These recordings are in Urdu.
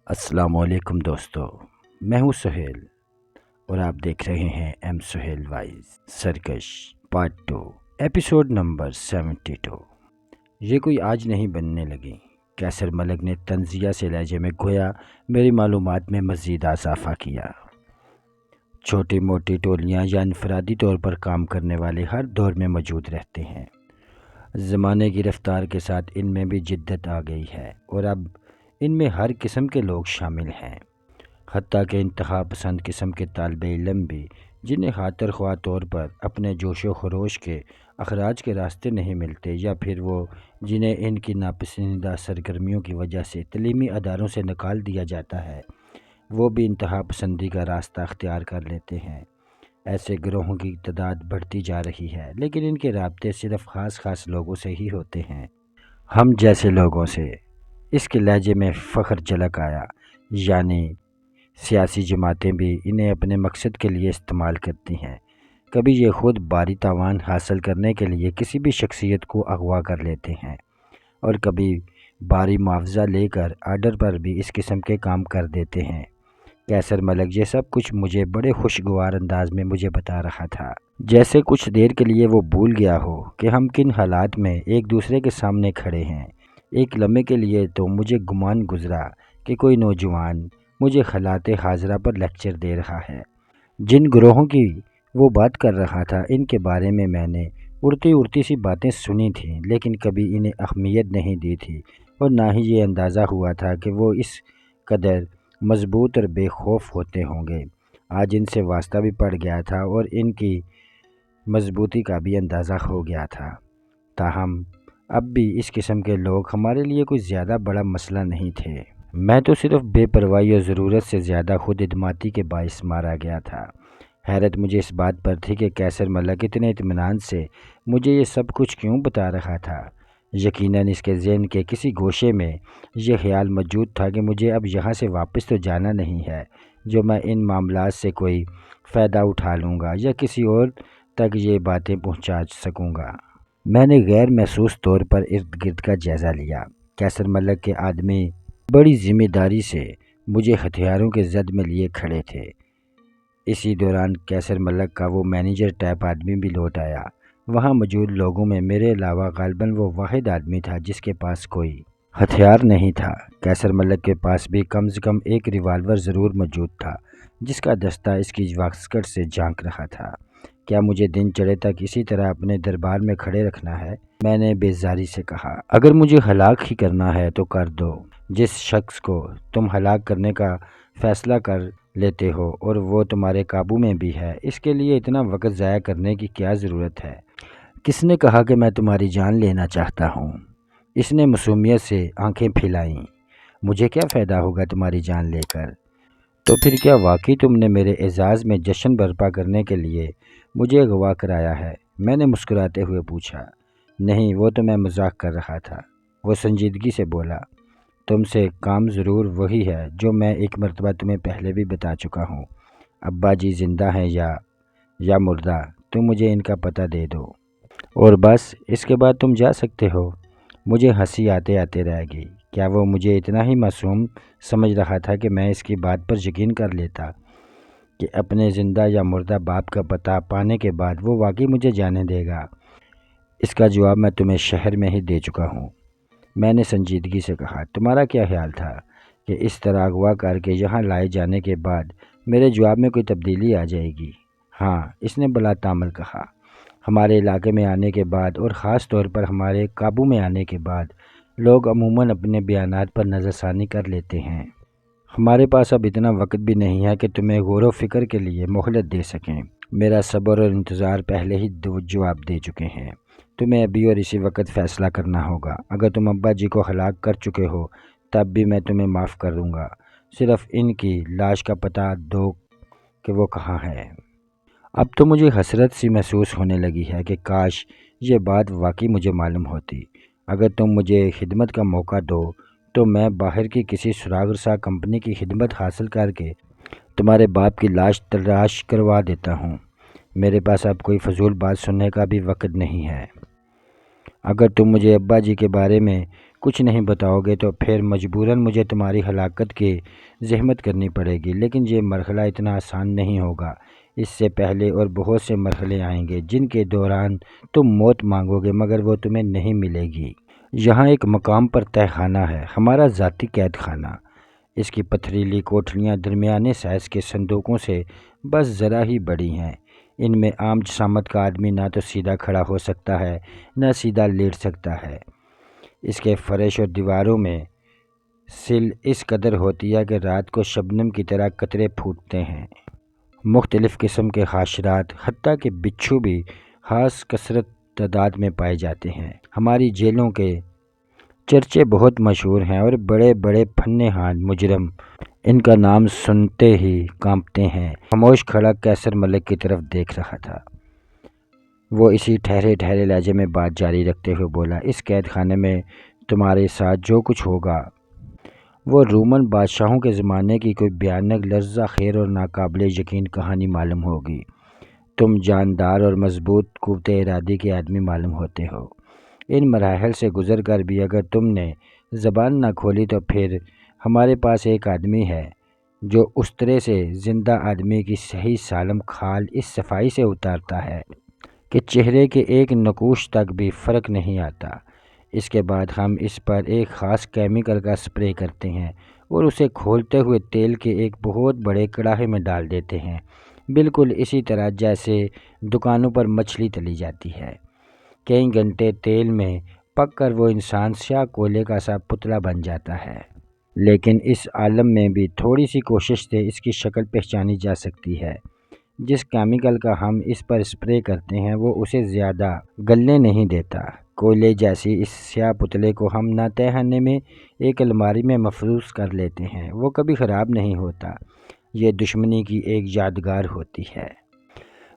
السلام علیکم دوستو، میں ہوں سہیل اور آپ دیکھ رہے ہیں ایم سہیل وائز سرکش پارٹ 2 ایپیسوڈ نمبر 72۔ یہ کوئی آج نہیں بننے لگی۔ کیسر ملک نے طنزیہ سے لہجے میں گویا میری معلومات میں مزید اضافہ کیا۔ چھوٹی موٹی ٹولیاں یا انفرادی طور پر کام کرنے والے ہر دور میں موجود رہتے ہیں۔ زمانے کی رفتار کے ساتھ ان میں بھی جدت آ گئی ہے اور اب ان میں ہر قسم کے لوگ شامل ہیں، حتیٰ کہ انتہا پسند قسم کے طالب علم بھی، جنہیں خاطر خواہ طور پر اپنے جوش و خروش کے اخراج کے راستے نہیں ملتے، یا پھر وہ جنہیں ان کی ناپسندیدہ سرگرمیوں کی وجہ سے تعلیمی اداروں سے نکال دیا جاتا ہے، وہ بھی انتہا پسندی کا راستہ اختیار کر لیتے ہیں۔ ایسے گروہوں کی تعداد بڑھتی جا رہی ہے، لیکن ان کے رابطے صرف خاص لوگوں سے ہی ہوتے ہیں، ہم جیسے لوگوں سے۔ اس کے لہجے میں فخر جھلک آیا، یعنی سیاسی جماعتیں بھی انہیں اپنے مقصد کے لیے استعمال کرتی ہیں۔ کبھی یہ خود بھاری تاوان حاصل کرنے کے لیے کسی بھی شخصیت کو اغوا کر لیتے ہیں، اور کبھی بھاری معاوضہ لے کر آرڈر پر بھی اس قسم کے کام کر دیتے ہیں۔ کیسر ملک یہ سب کچھ مجھے بڑے خوشگوار انداز میں مجھے بتا رہا تھا، جیسے کچھ دیر کے لیے وہ بھول گیا ہو کہ ہم کن حالات میں ایک دوسرے کے سامنے کھڑے ہیں۔ ایک لمحے کے لیے تو مجھے گمان گزرا کہ کوئی نوجوان مجھے حالات حاضرہ پر لیکچر دے رہا ہے۔ جن گروہوں کی وہ بات کر رہا تھا، ان کے بارے میں نے اڑتی سی باتیں سنی تھیں، لیکن کبھی انہیں اہمیت نہیں دی تھی، اور نہ ہی یہ اندازہ ہوا تھا کہ وہ اس قدر مضبوط اور بے خوف ہوتے ہوں گے۔ آج ان سے واسطہ بھی پڑ گیا تھا اور ان کی مضبوطی کا بھی اندازہ ہو گیا تھا۔ تاہم اب بھی اس قسم کے لوگ ہمارے لیے کوئی زیادہ بڑا مسئلہ نہیں تھے۔ میں تو صرف بے پرواہی اور ضرورت سے زیادہ خود اعتمادی کے باعث مارا گیا تھا۔ حیرت مجھے اس بات پر تھی کہ کیسر ملک اتنے اطمینان سے مجھے یہ سب کچھ کیوں بتا رہا تھا۔ یقیناً اس کے ذہن کے کسی گوشے میں یہ خیال موجود تھا کہ مجھے اب یہاں سے واپس تو جانا نہیں ہے، جو میں ان معاملات سے کوئی فائدہ اٹھا لوں گا یا کسی اور تک یہ باتیں پہنچا سکوں گا۔ میں نے غیر محسوس طور پر ارد گرد کا جائزہ لیا۔ کیسر ملک کے آدمی بڑی ذمہ داری سے مجھے ہتھیاروں کے زد میں لیے کھڑے تھے۔ اسی دوران کیسر ملک کا وہ مینیجر ٹائپ آدمی بھی لوٹ آیا۔ وہاں موجود لوگوں میں میرے علاوہ غالباً وہ واحد آدمی تھا جس کے پاس کوئی ہتھیار نہیں تھا۔ کیسر ملک کے پاس بھی کم سے کم ایک ریوالور ضرور موجود تھا، جس کا دستہ اس کی واسکٹ سے جھانک رہا تھا۔ کیا مجھے دن چڑھے تک اسی طرح اپنے دربار میں کھڑے رکھنا ہے؟ میں نے بیزاری سے کہا۔ اگر مجھے ہلاک ہی کرنا ہے تو کر دو۔ جس شخص کو تم ہلاک کرنے کا فیصلہ کر لیتے ہو اور وہ تمہارے قابو میں بھی ہے، اس کے لیے اتنا وقت ضائع کرنے کی کیا ضرورت ہے؟ کس نے کہا کہ میں تمہاری جان لینا چاہتا ہوں؟ اس نے معصومیت سے آنکھیں پھیلائیں۔ مجھے کیا فائدہ ہوگا تمہاری جان لے کر؟ تو پھر کیا واقعی تم نے میرے اعزاز میں جشن برپا کرنے کے لیے مجھے اغوا کرایا ہے؟ میں نے مسکراتے ہوئے پوچھا۔ نہیں، وہ تو میں مذاق کر رہا تھا، وہ سنجیدگی سے بولا۔ تم سے کام ضرور وہی ہے جو میں ایک مرتبہ تمہیں پہلے بھی بتا چکا ہوں۔ ابا جی زندہ ہیں یا مردہ، تم مجھے ان کا پتہ دے دو، اور بس اس کے بعد تم جا سکتے ہو۔ مجھے ہنسی آتے رہ گئی۔ کیا وہ مجھے اتنا ہی معصوم سمجھ رہا تھا کہ میں اس کی بات پر یقین کر لیتا کہ اپنے زندہ یا مردہ باپ کا پتہ پانے کے بعد وہ واقعی مجھے جانے دے گا؟ اس کا جواب میں تمہیں شہر میں ہی دے چکا ہوں، میں نے سنجیدگی سے کہا۔ تمہارا کیا خیال تھا کہ اس طرح اغوا کر کے یہاں لائے جانے کے بعد میرے جواب میں کوئی تبدیلی آ جائے گی؟ ہاں، اس نے بلا تامل کہا۔ ہمارے علاقے میں آنے کے بعد، اور خاص طور پر ہمارے قابو میں آنے کے بعد، لوگ عموماً اپنے بیانات پر نظر ثانی کر لیتے ہیں۔ ہمارے پاس اب اتنا وقت بھی نہیں ہے کہ تمہیں غور و فکر کے لیے مہلت دے سکیں۔ میرا صبر اور انتظار پہلے ہی جواب دے چکے ہیں۔ تمہیں ابھی اور اسی وقت فیصلہ کرنا ہوگا۔ اگر تم ابا جی کو ہلاک کر چکے ہو تب بھی میں تمہیں معاف کر دوں گا، صرف ان کی لاش کا پتہ دو کہ وہ کہاں ہے۔ اب تو مجھے حسرت سی محسوس ہونے لگی ہے کہ کاش یہ بات واقعی مجھے معلوم ہوتی۔ اگر تم مجھے خدمت کا موقع دو تو میں باہر کی کسی سراغ رساں کمپنی کی خدمت حاصل کر کے تمہارے باپ کی لاش تلاش کروا دیتا ہوں۔ میرے پاس اب کوئی فضول بات سننے کا بھی وقت نہیں ہے۔ اگر تم مجھے ابا جی کے بارے میں کچھ نہیں بتاؤ گے تو پھر مجبوراً مجھے تمہاری ہلاکت کی زحمت کرنی پڑے گی، لیکن یہ مرحلہ اتنا آسان نہیں ہوگا۔ اس سے پہلے اور بہت سے مرحلے آئیں گے جن کے دوران تم موت مانگو گے مگر وہ تمہیں نہیں ملے گی۔ یہاں ایک مقام پر تہہ خانہ ہے، ہمارا ذاتی قید خانہ۔ اس کی پتھریلی کوٹھریاں درمیانے سائز کے صندوقوں سے بس ذرا ہی بڑی ہیں۔ ان میں عام جسامت کا آدمی نہ تو سیدھا کھڑا ہو سکتا ہے نہ سیدھا لیٹ سکتا ہے۔ اس کے فرش اور دیواروں میں سل اس قدر ہوتی ہے کہ رات کو شبنم کی طرح قطرے پھوٹتے ہیں۔ مختلف قسم کے حشرات حتیٰ کہ بچھو بھی خاص کثرت تعداد میں پائے جاتے ہیں۔ ہماری جیلوں کے چرچے بہت مشہور ہیں اور بڑے بڑے فن ہان مجرم ان کا نام سنتے ہی کانپتے ہیں۔ خاموش کھڑا قیصر ملک کی طرف دیکھ رہا تھا۔ وہ اسی ٹھہرے ٹھہرے لہجے میں بات جاری رکھتے ہوئے بولا، اس قید خانے میں تمہارے ساتھ جو کچھ ہوگا وہ رومن بادشاہوں کے زمانے کی کوئی بھیانک لرزہ خیز اور ناقابل یقین کہانی معلوم ہوگی۔ تم جاندار اور مضبوط قوت ارادی کے آدمی معلوم ہوتے ہو۔ ان مراحل سے گزر کر بھی اگر تم نے زبان نہ کھولی تو پھر ہمارے پاس ایک آدمی ہے جو اس طرح سے زندہ آدمی کی صحیح سالم کھال اس صفائی سے اتارتا ہے کہ چہرے کے ایک نقوش تک بھی فرق نہیں آتا۔ اس کے بعد ہم اس پر ایک خاص کیمیکل کا سپرے کرتے ہیں اور اسے کھولتے ہوئے تیل کے ایک بہت بڑے کڑاہے میں ڈال دیتے ہیں، بالکل اسی طرح جیسے دکانوں پر مچھلی تلی جاتی ہے۔ کئی گھنٹے تیل میں پک کر وہ انسان سیاہ کولے کا سا پتلا بن جاتا ہے، لیکن اس عالم میں بھی تھوڑی سی کوشش سے اس کی شکل پہچانی جا سکتی ہے۔ جس کیمیکل کا ہم اس پر سپرے کرتے ہیں وہ اسے زیادہ گلنے نہیں دیتا۔ کولے جیسی اس سیاہ پتلے کو ہم نہ تہہ خانے میں ایک الماری میں محفوظ کر لیتے ہیں، وہ کبھی خراب نہیں ہوتا۔ یہ دشمنی کی ایک یادگار ہوتی ہے۔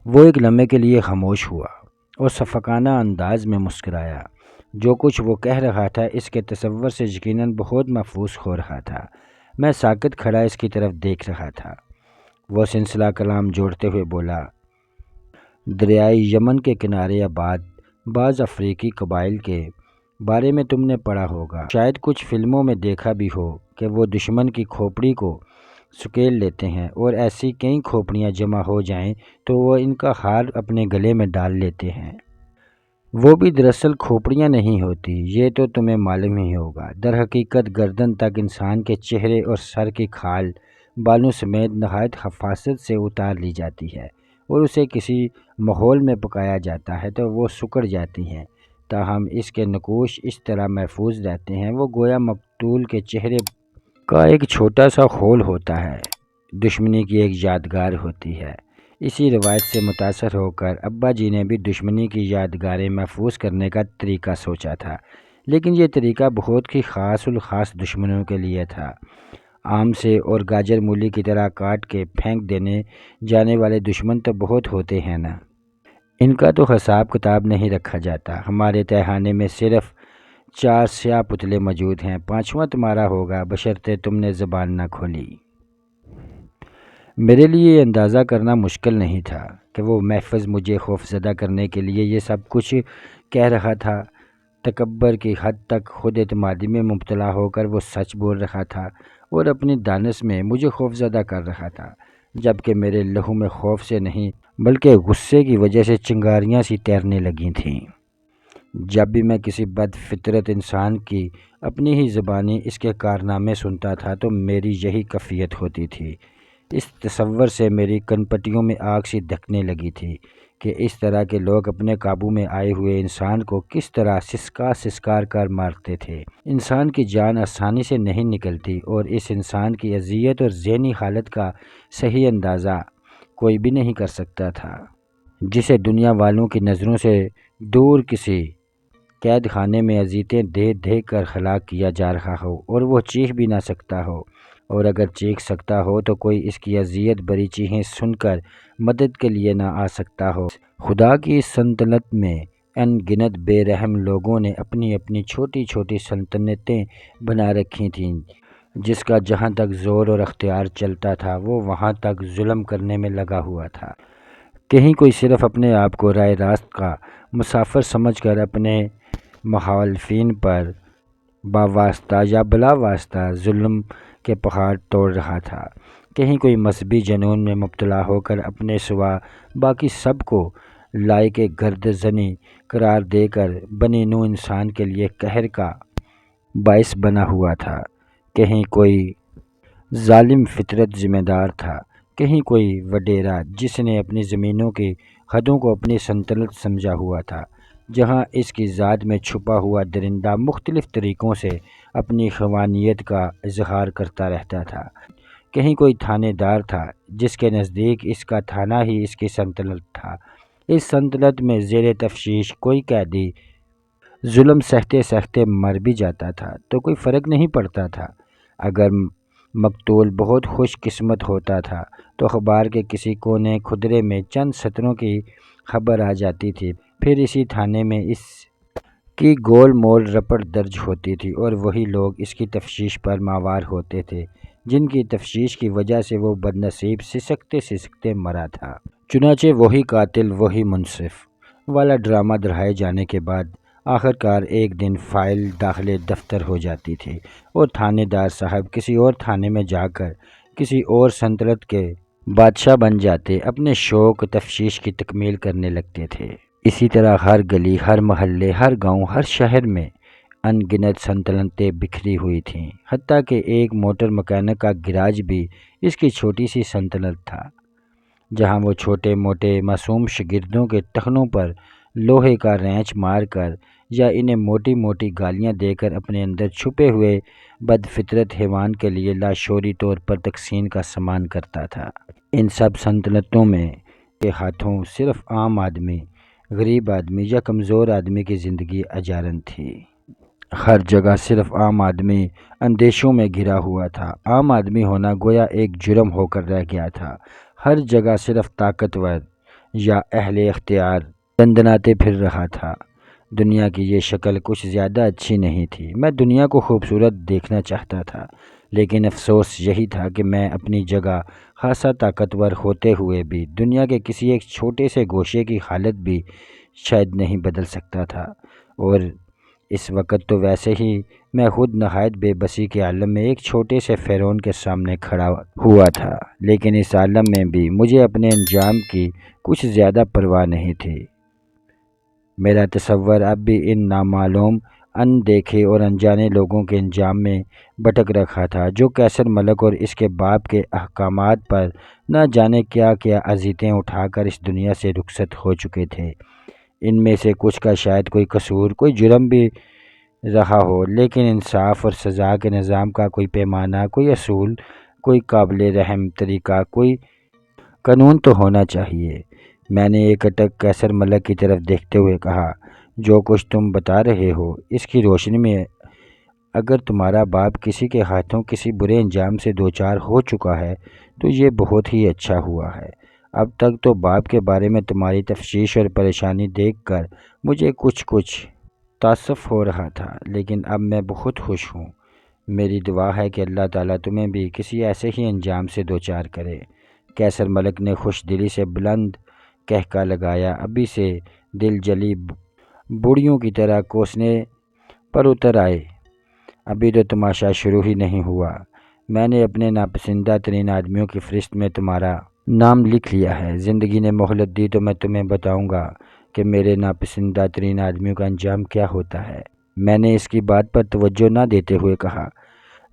وہ ایک لمحے کے لیے خاموش ہوا اور شفقانہ انداز میں مسکرایا۔ جو کچھ وہ کہہ رہا تھا اس کے تصور سے یقیناً بہت محفوظ ہو رہا تھا۔ میں ساکت کھڑا اس کی طرف دیکھ رہا تھا۔ وہ سلسلہ کلام جوڑتے ہوئے بولا، دریائے یمن کے کنارے آباد بعض افریقی قبائل کے بارے میں تم نے پڑھا ہوگا، شاید کچھ فلموں میں دیکھا بھی ہو کہ وہ دشمن کی کھوپڑی کو سکیل لیتے ہیں اور ایسی کئی کھوپڑیاں جمع ہو جائیں تو وہ ان کا ہار اپنے گلے میں ڈال لیتے ہیں۔ وہ بھی دراصل کھوپڑیاں نہیں ہوتی، یہ تو تمہیں معلوم ہی ہوگا۔ در حقیقت گردن تک انسان کے چہرے اور سر کی کھال بالوں سمیت نہایت حفاظت سے اتار لی جاتی ہے اور اسے کسی ماحول میں پکایا جاتا ہے تو وہ سکڑ جاتی ہیں، تاہم اس کے نقوش اس طرح محفوظ رہتے ہیں، وہ گویا مقتول کے چہرے کا ایک چھوٹا سا خول ہوتا ہے، دشمنی کی ایک یادگار ہوتی ہے۔ اسی روایت سے متاثر ہو کر ابا جی نے بھی دشمنی کی یادگاریں محفوظ کرنے کا طریقہ سوچا تھا، لیکن یہ طریقہ بہت ہی خاص الخاص دشمنوں کے لیے تھا۔ آم سے اور گاجر مولی کی طرح کاٹ کے پھینک دینے جانے والے دشمن تو بہت ہوتے ہیں نا، ان کا تو حساب کتاب نہیں رکھا جاتا۔ ہمارے تہہ خانے میں صرف 4 سیاہ پتلے موجود ہیں، 5واں تمہارا ہوگا بشرطے تم نے زبان نہ کھولی۔ میرے لیے یہ اندازہ کرنا مشکل نہیں تھا کہ وہ محض مجھے خوفزدہ کرنے کے لیے یہ سب کچھ کہہ رہا تھا۔ تکبر کی حد تک خود اعتمادی میں مبتلا ہو کر وہ سچ بول رہا تھا اور اپنی دانش میں مجھے خوفزدہ کر رہا تھا، جبکہ میرے لہو میں خوف سے نہیں بلکہ غصے کی وجہ سے چنگاریاں سی تیرنے لگی تھیں۔ جب بھی میں کسی بد فطرت انسان کی اپنی ہی زبانی اس کے کارنامے سنتا تھا تو میری یہی کیفیت ہوتی تھی۔ اس تصور سے میری کنپٹیوں میں آگ سی دھکنے لگی تھی کہ اس طرح کے لوگ اپنے قابو میں آئے ہوئے انسان کو کس طرح سسکار کر مارتے تھے۔ انسان کی جان آسانی سے نہیں نکلتی اور اس انسان کی اذیت اور ذہنی حالت کا صحیح اندازہ کوئی بھی نہیں کر سکتا تھا، جسے دنیا والوں کی نظروں سے دور کسی قید خانے میں اذیتیں دے دے کر ہلاک کیا جا رہا ہو اور وہ چیخ بھی نہ سکتا ہو، اور اگر چیخ سکتا ہو تو کوئی اس کی اذیت بری چیخیں سن کر مدد کے لیے نہ آ سکتا ہو۔ خدا کی اس سلطنت میں ان گنت بے رحم لوگوں نے اپنی اپنی چھوٹی چھوٹی سلطنتیں بنا رکھی تھیں، جس کا جہاں تک زور اور اختیار چلتا تھا وہ وہاں تک ظلم کرنے میں لگا ہوا تھا۔ کہیں کوئی صرف اپنے آپ کو راہ راست کا مسافر سمجھ کر اپنے مخالفین پر باواسطہ یا بلا واسطہ ظلم کے پہاڑ توڑ رہا تھا۔ کہیں کوئی مذہبی جنون میں مبتلا ہو کر اپنے سوا باقی سب کو لائق گرد زنی قرار دے کر بنی نوع انسان کے لیے قہر کا باعث بنا ہوا تھا۔ کہیں کوئی ظالم فطرت ذمہ دار تھا، کہیں کوئی وڈیرا جس نے اپنی زمینوں کی حدوں کو اپنی سلطنت سمجھا ہوا تھا، جہاں اس کی ذات میں چھپا ہوا درندہ مختلف طریقوں سے اپنی خوانیت کا اظہار کرتا رہتا تھا۔ کہیں کوئی تھانے دار تھا جس کے نزدیک اس کا تھانہ ہی اس کی سلطنت تھا۔ اس سلطنت میں زیر تفتیش کوئی قیدی ظلم سہتے سہتے مر بھی جاتا تھا تو کوئی فرق نہیں پڑتا تھا۔ اگر مقتول بہت خوش قسمت ہوتا تھا تو اخبار کے کسی کونے خدرے میں چند سطروں کی خبر آ جاتی تھی، پھر اسی تھانے میں اس کی گول مول رپٹ درج ہوتی تھی اور وہی لوگ اس کی تفتیش پر ماوار ہوتے تھے جن کی تفتیش کی وجہ سے وہ بدنصیب سسکتے مرا تھا۔ چنانچہ وہی قاتل وہی منصف والا ڈرامہ دہرائے جانے کے بعد آخر کار ایک دن فائل داخل دفتر ہو جاتی تھی اور تھانے دار صاحب کسی اور تھانے میں جا کر کسی اور سلطنت کے بادشاہ بن جاتے، اپنے شوق تفتیش کی تکمیل کرنے لگتے تھے۔ اسی طرح ہر گلی، ہر محلے، ہر گاؤں، ہر شہر میں ان گنت سلطنتیں بکھری ہوئی تھیں، حتیٰ کہ ایک موٹر مکینک کا گراج بھی اس کی چھوٹی سی سلطنت تھا، جہاں وہ چھوٹے موٹے معصوم شاگردوں کے ٹخنوں پر لوہے کا رینچ مار کر یا انہیں موٹی موٹی گالیاں دے کر اپنے اندر چھپے ہوئے بد فطرت حیوان کے لیے لاشعوری طور پر تقسیم کا سامان کرتا تھا۔ ان سب سلطنتوں میں کے ہاتھوں صرف عام آدمی، غریب آدمی یا کمزور آدمی کی زندگی اجارن تھی۔ ہر جگہ صرف عام آدمی اندیشوں میں گھرا ہوا تھا۔ عام آدمی ہونا گویا ایک جرم ہو کر رہ گیا تھا۔ ہر جگہ صرف طاقتور یا اہل اختیار دندناتے پھر رہا تھا۔ دنیا کی یہ شکل کچھ زیادہ اچھی نہیں تھی۔ میں دنیا کو خوبصورت دیکھنا چاہتا تھا، لیکن افسوس یہی تھا کہ میں اپنی جگہ خاصا طاقتور ہوتے ہوئے بھی دنیا کے کسی ایک چھوٹے سے گوشے کی حالت بھی شاید نہیں بدل سکتا تھا، اور اس وقت تو ویسے ہی میں خود نہایت بے بسی کے عالم میں ایک چھوٹے سے فرعون کے سامنے کھڑا ہوا تھا، لیکن اس عالم میں بھی مجھے اپنے انجام کی کچھ زیادہ پرواہ نہیں تھی۔ میرا تصور اب بھی ان نامعلوم، ان دیکھے اور انجانے لوگوں کے انجام میں بھٹک رکھا تھا جو قیصر ملک اور اس کے باپ کے احکامات پر نہ جانے کیا کیا اذیتیں اٹھا کر اس دنیا سے رخصت ہو چکے تھے۔ ان میں سے کچھ کا شاید کوئی قصور، کوئی جرم بھی رہا ہو، لیکن انصاف اور سزا کے نظام کا کوئی پیمانہ، کوئی اصول، کوئی قابل رحم طریقہ، کوئی قانون تو ہونا چاہیے۔ میں نے ایک اٹک قیصر ملک کی طرف دیکھتے ہوئے کہا، جو کچھ تم بتا رہے ہو اس کی روشنی میں اگر تمہارا باپ کسی کے ہاتھوں کسی برے انجام سے دوچار ہو چکا ہے تو یہ بہت ہی اچھا ہوا ہے۔ اب تک تو باپ کے بارے میں تمہاری تفتیش اور پریشانی دیکھ کر مجھے کچھ تعصف ہو رہا تھا، لیکن اب میں بہت خوش ہوں۔ میری دعا ہے کہ اللہ تعالیٰ تمہیں بھی کسی ایسے ہی انجام سے دوچار کرے۔ قیصر ملک نے خوش دلی سے بلند قہقہ لگایا۔ ابھی سے دل جلی بوڑھیوں کی طرح کوسنے پر اتر آئے، ابھی تو تماشا شروع ہی نہیں ہوا۔ میں نے اپنے ناپسندہ ترین آدمیوں کی فہرست میں تمہارا نام لکھ لیا ہے۔ زندگی نے مہلت دی تو میں تمہیں بتاؤں گا کہ میرے ناپسندہ ترین آدمیوں کا انجام کیا ہوتا ہے۔ میں نے اس کی بات پر توجہ نہ دیتے ہوئے کہا،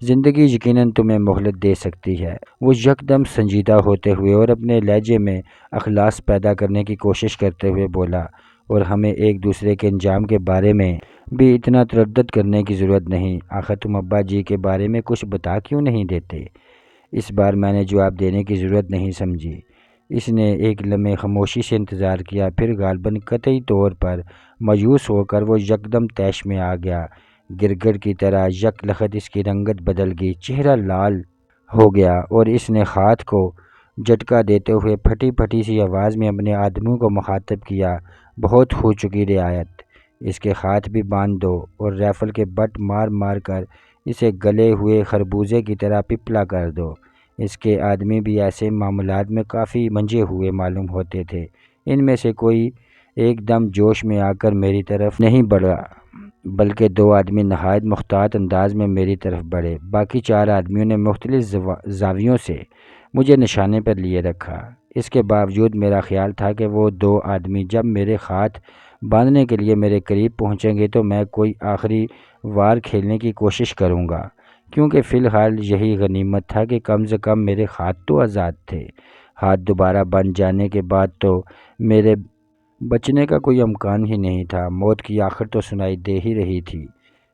زندگی یقیناً تمہیں مہلت دے سکتی ہے۔ وہ یکدم سنجیدہ ہوتے ہوئے اور اپنے لہجے میں اخلاص پیدا کرنے کی کوشش کرتے ہوئے بولا، اور ہمیں ایک دوسرے کے انجام کے بارے میں بھی اتنا تردد کرنے کی ضرورت نہیں۔ آخر تم ابا جی کے بارے میں کچھ بتا کیوں نہیں دیتے؟ اس بار میں نے جواب دینے کی ضرورت نہیں سمجھی۔ اس نے ایک لمحے خاموشی سے انتظار کیا، پھر غالباً قطعی طور پر مایوس ہو کر وہ یکدم طیش میں آ گیا۔ گرگٹ کی طرح یک لخت اس کی رنگت بدل گئی، چہرہ لال ہو گیا، اور اس نے ہاتھ کو جھٹکا دیتے ہوئے پھٹی پھٹی سی آواز میں اپنے آدمیوں کو مخاطب کیا، بہت ہو چکی رعایت، اس کے ہاتھ بھی باندھ دو اور رائفل کے بٹ مار مار کر اسے گلے ہوئے خربوزے کی طرح پپلا کر دو۔ اس کے آدمی بھی ایسے معاملات میں کافی منجھے ہوئے معلوم ہوتے تھے۔ ان میں سے کوئی ایک دم جوش میں آ کر میری طرف نہیں بڑھا بلکہ 2 آدمی نہایت محتاط انداز میں میری طرف بڑھے۔ باقی 4 آدمیوں نے مختلف زاویوں سے مجھے نشانے پر لیے رکھا۔ اس کے باوجود میرا خیال تھا کہ وہ 2 آدمی جب میرے ہاتھ باندھنے کے لیے میرے قریب پہنچیں گے تو میں کوئی آخری وار کھیلنے کی کوشش کروں گا، کیونکہ فی الحال یہی غنیمت تھا کہ کم سے کم میرے ہاتھ تو آزاد تھے۔ ہاتھ دوبارہ بندھ جانے کے بعد تو میرے بچنے کا کوئی امکان ہی نہیں تھا۔ موت کی آخر تو سنائی دے ہی رہی تھی۔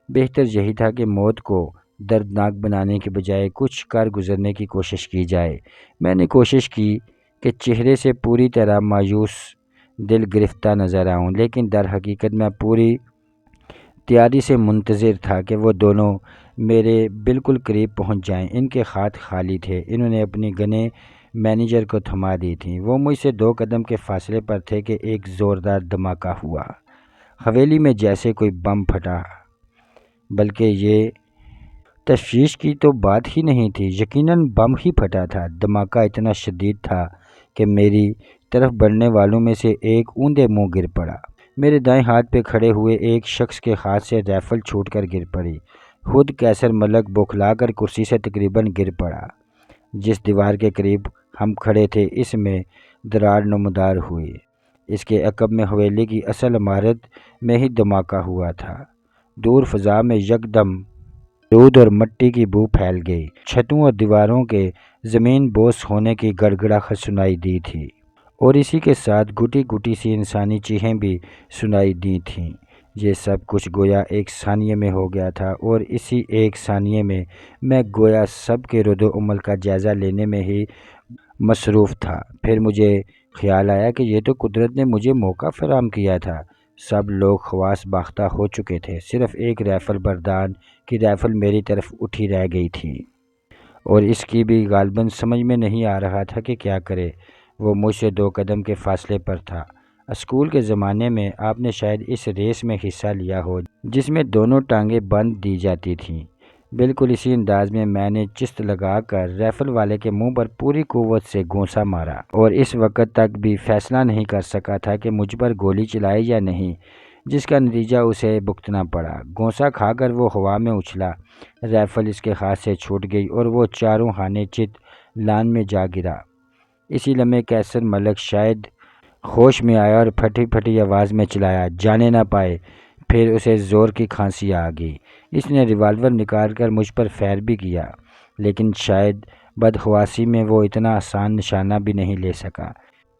بہتر یہی تھا کہ موت کو دردناک بنانے کے بجائے کچھ کر گزرنے کی کوشش کی جائے۔ میں نے کوشش کی کہ چہرے سے پوری طرح مایوس دل گرفتہ نظر آؤں، لیکن در حقیقت میں پوری تیاری سے منتظر تھا کہ وہ دونوں میرے بالکل قریب پہنچ جائیں۔ ان کے ہاتھ خالی تھے، انہوں نے اپنی گنیں مینیجر کو تھما دی تھیں۔ وہ مجھ سے 2 قدم کے فاصلے پر تھے کہ ایک زوردار دھماکہ ہوا۔ حویلی میں جیسے کوئی بم پھٹا، بلکہ یہ تشویش کی تو بات ہی نہیں تھی، یقیناً بم ہی پھٹا تھا۔ دھماکہ اتنا شدید تھا کہ میری طرف بڑھنے والوں میں سے ایک اوندے منہ گر پڑا۔ میرے دائیں ہاتھ پہ کھڑے ہوئے ایک شخص کے ہاتھ سے رائفل چھوٹ کر گر پڑی۔ خود قیصر ملک بوکھلا کر کرسی سے تقریباً گر پڑا۔ جس دیوار کے قریب ہم کھڑے تھے اس میں دراڑ نمودار ہوئی۔ اس کے عقب میں حویلی کی اصل عمارت میں ہی دھماکہ ہوا تھا۔ دور فضا میں یکدم بارود اور مٹی کی بو پھیل گئی۔ چھتوں اور دیواروں کے زمین بوس ہونے کی گڑگڑاہٹ سنائی دی تھی، اور اسی کے ساتھ گھٹی گھٹی سی انسانی چیخیں بھی سنائی دی تھیں۔ یہ سب کچھ گویا ایک ثانیے میں ہو گیا تھا، اور اسی ایک ثانیے میں میں گویا سب کے رد و عمل کا جائزہ لینے میں ہی مصروف تھا۔ پھر مجھے خیال آیا کہ یہ تو قدرت نے مجھے موقع فراہم کیا تھا۔ سب لوگ خواص باختہ ہو چکے تھے، صرف ایک رائفل بردار کی رائفل میری طرف اٹھی رہ گئی تھی، اور اس کی بھی غالباً سمجھ میں نہیں آ رہا تھا کہ کیا کرے۔ وہ مجھ سے 2 قدم کے فاصلے پر تھا۔ اسکول کے زمانے میں آپ نے شاید اس ریس میں حصہ لیا ہو جس میں دونوں ٹانگیں باندھ دی جاتی تھیں۔ بالکل اسی انداز میں نے چست لگا کر رائفل والے کے منہ پر پوری قوت سے گھونسا مارا، اور اس وقت تک بھی فیصلہ نہیں کر سکا تھا کہ مجھ پر گولی چلائے یا نہیں، جس کا نتیجہ اسے بھگتنا پڑا۔ گھونسا کھا کر وہ ہوا میں اچھلا، رائفل اس کے ہاتھ سے چھوٹ گئی اور وہ چاروں خانے چت لان میں جا گرا۔ اسی لمحے قیصر ملک شاید ہوش میں آیا اور پھٹی پھٹی آواز میں چلایا، جانے نہ پائے۔ پھر اسے زور کی کھانسی آ گئی۔ اس نے ریوالور نکال کر مجھ پر فائر بھی کیا، لیکن شاید بدحواسی میں وہ اتنا آسان نشانہ بھی نہیں لے سکا۔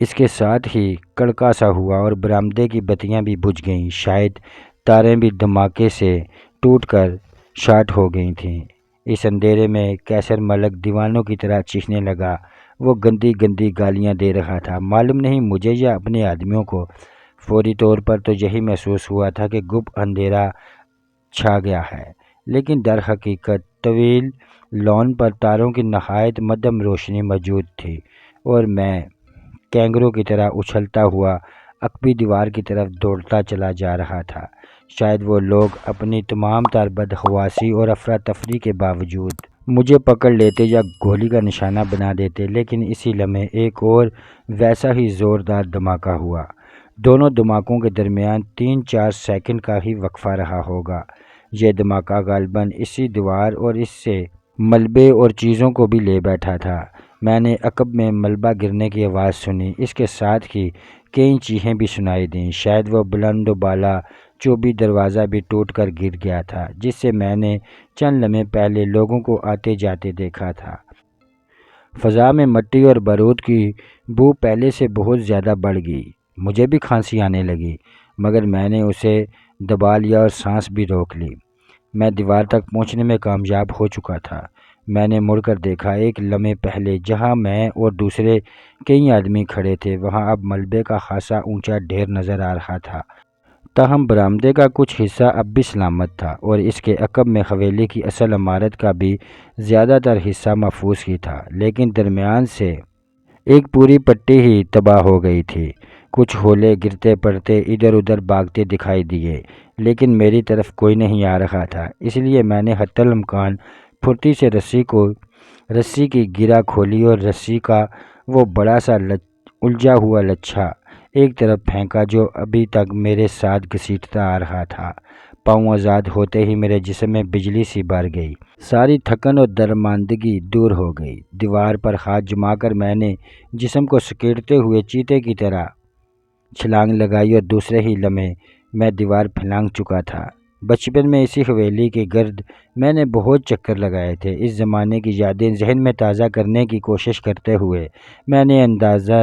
اس کے ساتھ ہی کڑکا سا ہوا اور برآمدے کی بتیاں بھی بجھ گئیں، شاید تاریں بھی دھماکے سے ٹوٹ کر شارٹ ہو گئی تھیں۔ اس اندھیرے میں قیصر ملک دیوانوں کی طرح چیخنے لگا۔ وہ گندی گندی گالیاں دے رہا تھا۔ معلوم نہیں مجھے یا اپنے آدمیوں کو، فوری طور پر تو یہی محسوس ہوا تھا کہ گپ اندھیرا چھا گیا ہے، لیکن در حقیقت طویل لان پر تاروں کی نہایت مدھم روشنی موجود تھی، اور میں کینگرو کی طرح اچھلتا ہوا عقبی دیوار کی طرف دوڑتا چلا جا رہا تھا۔ شاید وہ لوگ اپنی تمام تر بدحواسی اور افراتفری کے باوجود مجھے پکڑ لیتے یا گولی کا نشانہ بنا دیتے، لیکن اسی لمحے ایک اور ویسا ہی زوردار دھماکہ ہوا۔ دونوں دھماکوں کے درمیان 3-4 سیکنڈ کا ہی وقفہ رہا ہوگا۔ یہ دھماکہ غالباً اسی دیوار اور اس سے ملبے اور چیزوں کو بھی لے بیٹھا تھا۔ میں نے عقب میں ملبہ گرنے کی آواز سنی، اس کے ساتھ ہی کئی چیخیں بھی سنائی دیں۔ شاید وہ بلند و بالا چوبی دروازہ بھی ٹوٹ کر گر گیا تھا، جس سے میں نے چند لمحے پہلے لوگوں کو آتے جاتے دیکھا تھا۔ فضا میں مٹی اور بارود کی بو پہلے سے بہت زیادہ بڑھ گئی۔ مجھے بھی کھانسی آنے لگی، مگر میں نے اسے دبا لیا اور سانس بھی روک لی۔ میں دیوار تک پہنچنے میں کامیاب ہو چکا تھا۔ میں نے مڑ کر دیکھا، ایک لمحے پہلے جہاں میں اور دوسرے کئی آدمی کھڑے تھے وہاں اب ملبے کا خاصا اونچا ڈھیر نظر آ رہا تھا۔ تاہم برآمدے کا کچھ حصہ اب بھی سلامت تھا، اور اس کے عقب میں حویلی کی اصل عمارت کا بھی زیادہ تر حصہ محفوظ ہی تھا، لیکن درمیان سے ایک پوری پٹی ہی تباہ ہو گئی تھی۔ کچھ ہولے گرتے پڑتے ادھر ادھر بھاگتے دکھائی دیے، لیکن میری طرف کوئی نہیں آ رہا تھا، اس لیے میں نے حتی الامکان پھرتی سے رسی کی گرہ کھولی اور رسی کا وہ بڑا سا الجھا ہوا لچھا ایک طرف پھینکا جو ابھی تک میرے ساتھ گھسیٹتا آ رہا تھا۔ پاؤں آزاد ہوتے ہی میرے جسم میں بجلی سی بار گئی، ساری تھکن اور درماندگی دور ہو گئی۔ دیوار پر ہاتھ جما کر میں نے جسم کو سکیڑتے ہوئے چیتے کی طرح چھلانگ لگائی اور دوسرے ہی لمحے میں دیوار پھلانگ چکا تھا۔ بچپن میں اسی حویلی کے گرد میں نے بہت چکر لگائے تھے۔ اس زمانے کی یادیں ذہن میں تازہ کرنے کی کوشش کرتے ہوئے میں نے اندازہ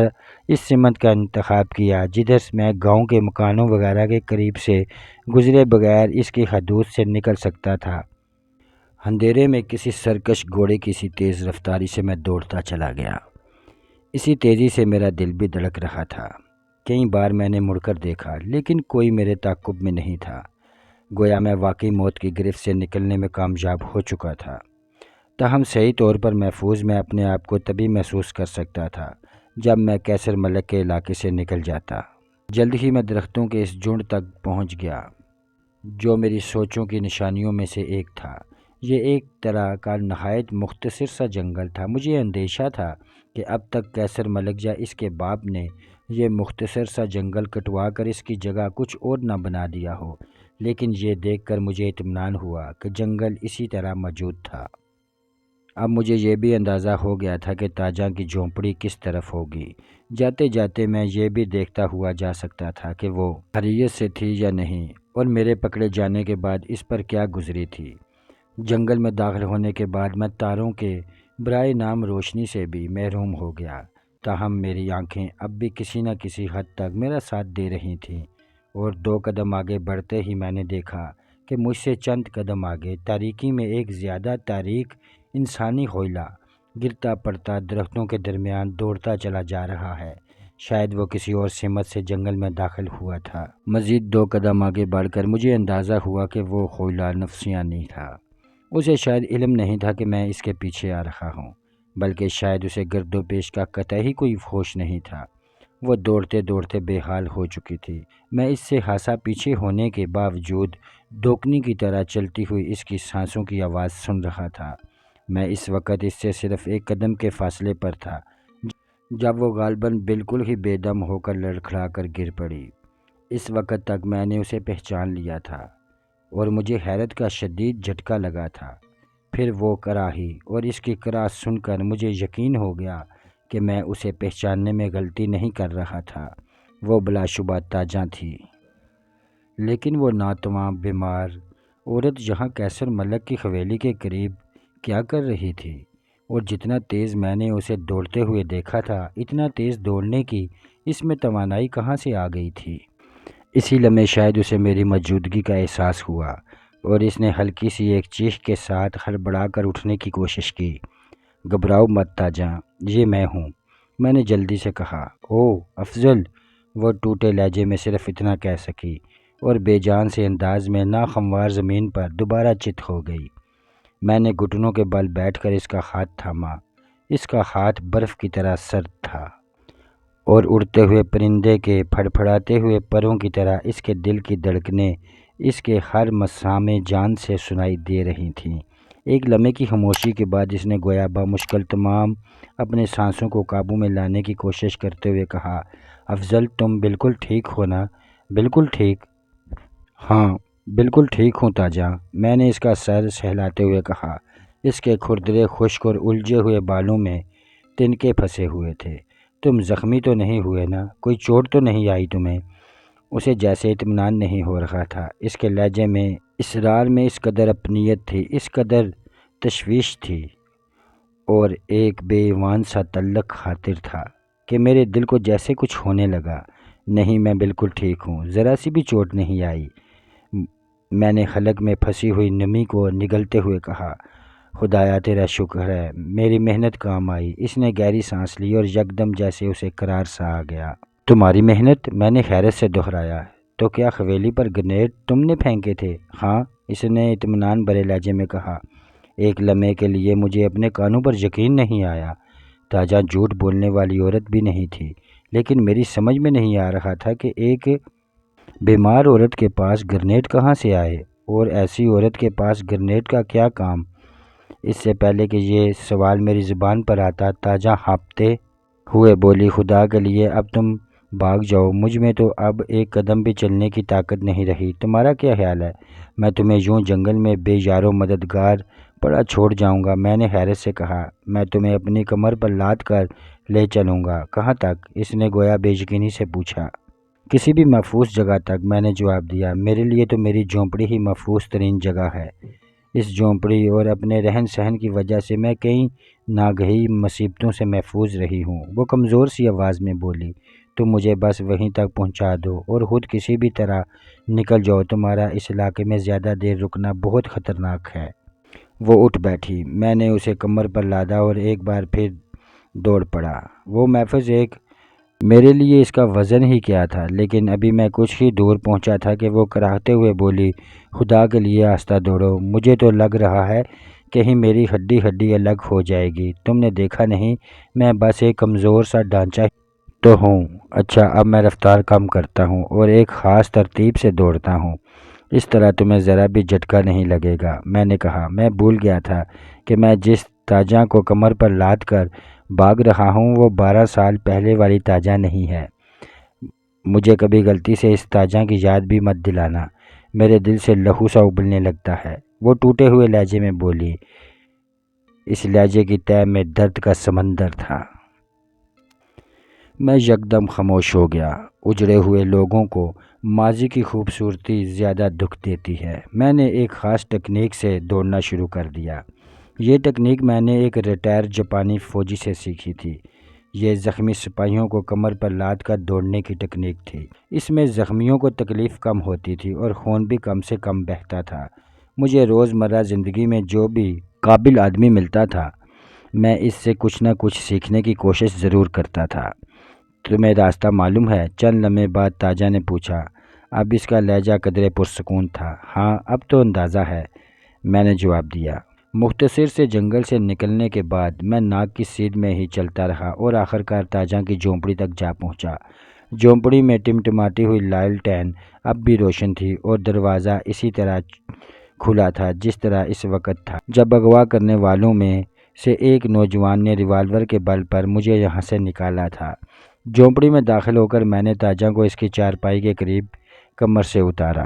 اس سمت کا انتخاب کیا جدھر میں گاؤں کے مکانوں وغیرہ کے قریب سے گزرے بغیر اس کی حدود سے نکل سکتا تھا۔ اندھیرے میں کسی سرکش گھوڑے کی سی تیز رفتاری سے میں دوڑتا چلا گیا۔ اسی تیزی سے میرا دل بھی دھڑک رہا تھا۔ کئی بار میں نے مڑ کر دیکھا لیکن کوئی میرے تعاقب میں نہیں تھا، گویا میں واقعی موت کی گرفت سے نکلنے میں کامیاب ہو چکا تھا۔ تاہم صحیح طور پر محفوظ میں اپنے آپ کو تبھی محسوس کر سکتا تھا جب میں کیسر ملک کے علاقے سے نکل جاتا۔ جلد ہی میں درختوں کے اس جھنڈ تک پہنچ گیا جو میری سوچوں کی نشانیوں میں سے ایک تھا۔ یہ ایک طرح کا نہایت مختصر سا جنگل تھا۔ مجھے اندیشہ تھا کہ اب تک کیسر ملک یا اس کے باپ نے یہ مختصر سا جنگل کٹوا کر اس کی جگہ کچھ اور نہ بنا دیا ہو، لیکن یہ دیکھ کر مجھے اطمینان ہوا کہ جنگل اسی طرح موجود تھا۔ اب مجھے یہ بھی اندازہ ہو گیا تھا کہ تاجاں کی جھونپڑی کس طرف ہوگی۔ جاتے جاتے میں یہ بھی دیکھتا ہوا جا سکتا تھا کہ وہ خیریت سے تھی یا نہیں، اور میرے پکڑے جانے کے بعد اس پر کیا گزری تھی۔ جنگل میں داخل ہونے کے بعد میں تاروں کے برائے نام روشنی سے بھی محروم ہو گیا، تاہم میری آنکھیں اب بھی کسی نہ کسی حد تک میرا ساتھ دے رہی تھیں، اور 2 قدم آگے بڑھتے ہی میں نے دیکھا کہ مجھ سے چند قدم آگے تاریکی میں ایک زیادہ تاریک انسانی ہوئلہ گرتا پڑتا درختوں کے درمیان دوڑتا چلا جا رہا ہے۔ شاید وہ کسی اور سمت سے جنگل میں داخل ہوا تھا۔ مزید 2 قدم آگے بڑھ کر مجھے اندازہ ہوا کہ وہ ہوئلہ نفسیانی تھا۔ اسے شاید علم نہیں تھا کہ میں اس کے پیچھے آ رہا ہوں، بلکہ شاید اسے گرد و پیش کا قطعی کوئی ہوش نہیں تھا۔ وہ دوڑتے دوڑتے بے حال ہو چکی تھی۔ میں اس سے خاصا پیچھے ہونے کے باوجود دوکنی کی طرح چلتی ہوئی اس کی سانسوں کی آواز سن رہا تھا۔ میں اس وقت اس سے صرف 1 قدم کے فاصلے پر تھا جب وہ غالباً بالکل ہی بے دم ہو کر لڑکھڑا کر گر پڑی۔ اس وقت تک میں نے اسے پہچان لیا تھا اور مجھے حیرت کا شدید جھٹکا لگا تھا۔ پھر وہ کراہی اور اس کی کراہ سن کر مجھے یقین ہو گیا کہ میں اسے پہچاننے میں غلطی نہیں کر رہا تھا۔ وہ بلا شبہ تاجاں تھی، لیکن وہ ناتواں بیمار عورت یہاں کیسر ملک کی حویلی کے قریب کیا کر رہی تھی؟ اور جتنا تیز میں نے اسے دوڑتے ہوئے دیکھا تھا، اتنا تیز دوڑنے کی اس میں توانائی کہاں سے آ گئی تھی؟ اسی لمحے شاید اسے میری موجودگی کا احساس ہوا اور اس نے ہلکی سی ایک چیخ کے ساتھ ہڑبڑا کر اٹھنے کی کوشش کی۔ گھبراؤ مت تاجاں، یہ میں ہوں، میں نے جلدی سے کہا۔ اوہ افضل، وہ ٹوٹے لہجے میں صرف اتنا کہہ سکی اور بے جان سے انداز میں ناہموار زمین پر دوبارہ چت ہو گئی۔ میں نے گھٹنوں کے بل بیٹھ کر اس کا ہاتھ تھاما۔ اس کا ہاتھ برف کی طرح سرد تھا اور اڑتے ہوئے پرندے کے پھڑپھڑاتے ہوئے پروں کی طرح اس کے دل کی دھڑکنیں اس کے ہر مسامع جان سے سنائی دے رہی تھیں۔ ایک لمحے کی خاموشی کے بعد اس نے گویا بامشکل تمام اپنے سانسوں کو قابو میں لانے کی کوشش کرتے ہوئے کہا، افضل تم بالکل ٹھیک ہو نا؟ بالکل ٹھیک؟ ہاں بالکل ٹھیک ہوں تاجاں، میں نے اس کا سر سہلاتے ہوئے کہا۔ اس کے کھردرے خشک اور الجھے ہوئے بالوں میں تنکے پھنسے ہوئے تھے۔ تم زخمی تو نہیں ہوئے نا؟ کوئی چوٹ تو نہیں آئی تمہیں؟ اسے جیسے اطمینان نہیں ہو رہا تھا۔ اس کے لہجے میں، اسرار میں اس قدر اپنیت تھی، اس قدر تشویش تھی اور ایک بے ایوان سا تعلق خاطر تھا کہ میرے دل کو جیسے کچھ ہونے لگا۔ نہیں میں بالکل ٹھیک ہوں، ذرا سی بھی چوٹ نہیں آئی، میں نے حلق میں پھنسی ہوئی نمی کو نگلتے ہوئے کہا۔ خدایا تیرا شکر ہے، میری محنت کام آئی۔ اس نے گہری سانس لی اور یکدم جیسے اسے قرار سا آ گیا۔ تمہاری محنت؟ میں نے حیرت سے دہرایا۔ تو کیا حویلی پر گرینیڈ تم نے پھینکے تھے؟ ہاں، اس نے اطمینان بھرے لہجے میں کہا۔ ایک لمحے کے لیے مجھے اپنے کانوں پر یقین نہیں آیا۔ تاجاں جھوٹ بولنے والی عورت بھی نہیں تھی، لیکن میری سمجھ میں نہیں آ رہا تھا کہ ایک بیمار عورت کے پاس گرینیڈ کہاں سے آئے، اور ایسی عورت کے پاس گرینیڈ کا کیا کام؟ اس سے پہلے کہ یہ سوال میری زبان پر آتا، تاجاں ہانپتے ہوئے بولی، خدا کے لیے اب تم بھاگ جاؤ، مجھ میں تو اب ایک قدم بھی چلنے کی طاقت نہیں رہی۔ تمہارا کیا خیال ہے؟ میں تمہیں یوں جنگل میں بے یار و مددگار پڑا چھوڑ جاؤں گا؟ میں نے حیرت سے کہا۔ میں تمہیں اپنی کمر پر لاد کر لے چلوں گا۔ کہاں تک؟ اس نے گویا بے یقینی سے پوچھا۔ کسی بھی محفوظ جگہ تک، میں نے جواب دیا۔ میرے لیے تو میری جھونپڑی ہی محفوظ ترین جگہ ہے۔ اس جھونپڑی اور اپنے رہن سہن کی وجہ سے میں کئی ناگہی مصیبتوں سے محفوظ رہی ہوں۔ وہ کمزور سی آواز میں بولی۔ تم مجھے بس وہیں تک پہنچا دو اور خود کسی بھی طرح نکل جاؤ، تمہارا اس علاقے میں زیادہ دیر رکنا بہت خطرناک ہے۔ وہ اٹھ بیٹھی۔ میں نے اسے کمر پر لادا اور ایک بار پھر دوڑ پڑا۔ وہ محفوظ ایک میرے لیے اس کا وزن ہی کیا تھا، لیکن ابھی میں کچھ ہی دور پہنچا تھا کہ وہ کراہتے ہوئے بولی، خدا کے لیے آہستہ دوڑو، مجھے تو لگ رہا ہے کہیں میری ہڈی ہڈی الگ ہو جائے گی۔ تم نے دیکھا نہیں، میں بس ایک کمزور سا ڈھانچہ تو ہوں۔ اچھا، اب میں رفتار کم کرتا ہوں اور ایک خاص ترتیب سے دوڑتا ہوں، اس طرح تمہیں ذرا بھی جھٹکا نہیں لگے گا۔ میں نے کہا، میں بھول گیا تھا کہ میں جس تاجا کو کمر پر لاد کر بھاگ رہا ہوں وہ 12 سال پہلے والی تاجا نہیں ہے۔ مجھے کبھی غلطی سے اس تاجا کی یاد بھی مت دلانا، میرے دل سے لہو سا ابلنے لگتا ہے۔ وہ ٹوٹے ہوئے لہجے میں بولی۔ اس لہجے کی تہ میں درد کا سمندر تھا۔ میں یکدم خاموش ہو گیا۔ اجڑے ہوئے لوگوں کو ماضی کی خوبصورتی زیادہ دکھ دیتی ہے۔ میں نے ایک خاص ٹیکنیک سے دوڑنا شروع کر دیا۔ یہ ٹیکنیک میں نے ایک ریٹائر جاپانی فوجی سے سیکھی تھی۔ یہ زخمی سپاہیوں کو کمر پر لاد کر دوڑنے کی ٹیکنیک تھی۔ اس میں زخمیوں کو تکلیف کم ہوتی تھی اور خون بھی کم سے کم بہتا تھا۔ مجھے روزمرہ زندگی میں جو بھی قابل آدمی ملتا تھا، میں اس سے کچھ نہ کچھ سیکھنے کی کوشش ضرور کرتا تھا۔ تمہیں راستہ معلوم ہے؟ چند لمحے بعد تاجا نے پوچھا۔ اب اس کا لہجہ قدرے پرسکون تھا۔ ہاں، اب تو اندازہ ہے، میں نے جواب دیا۔ مختصر سے جنگل سے نکلنے کے بعد میں ناک کی سیدھ میں ہی چلتا رہا اور آخرکار تاجا کی جھونپڑی تک جا پہنچا۔ جھونپڑی میں ٹمٹماتی ہوئی لالٹین اب بھی روشن تھی اور دروازہ اسی طرح کھلا تھا جس طرح اس وقت تھا جب اغوا کرنے والوں میں سے ایک نوجوان نے ریوالور کے بل پر مجھے یہاں سے نکالا تھا۔ جھونپڑی میں داخل ہو کر میں نے تاجا کو اس کی چارپائی کے قریب کمر سے اتارا۔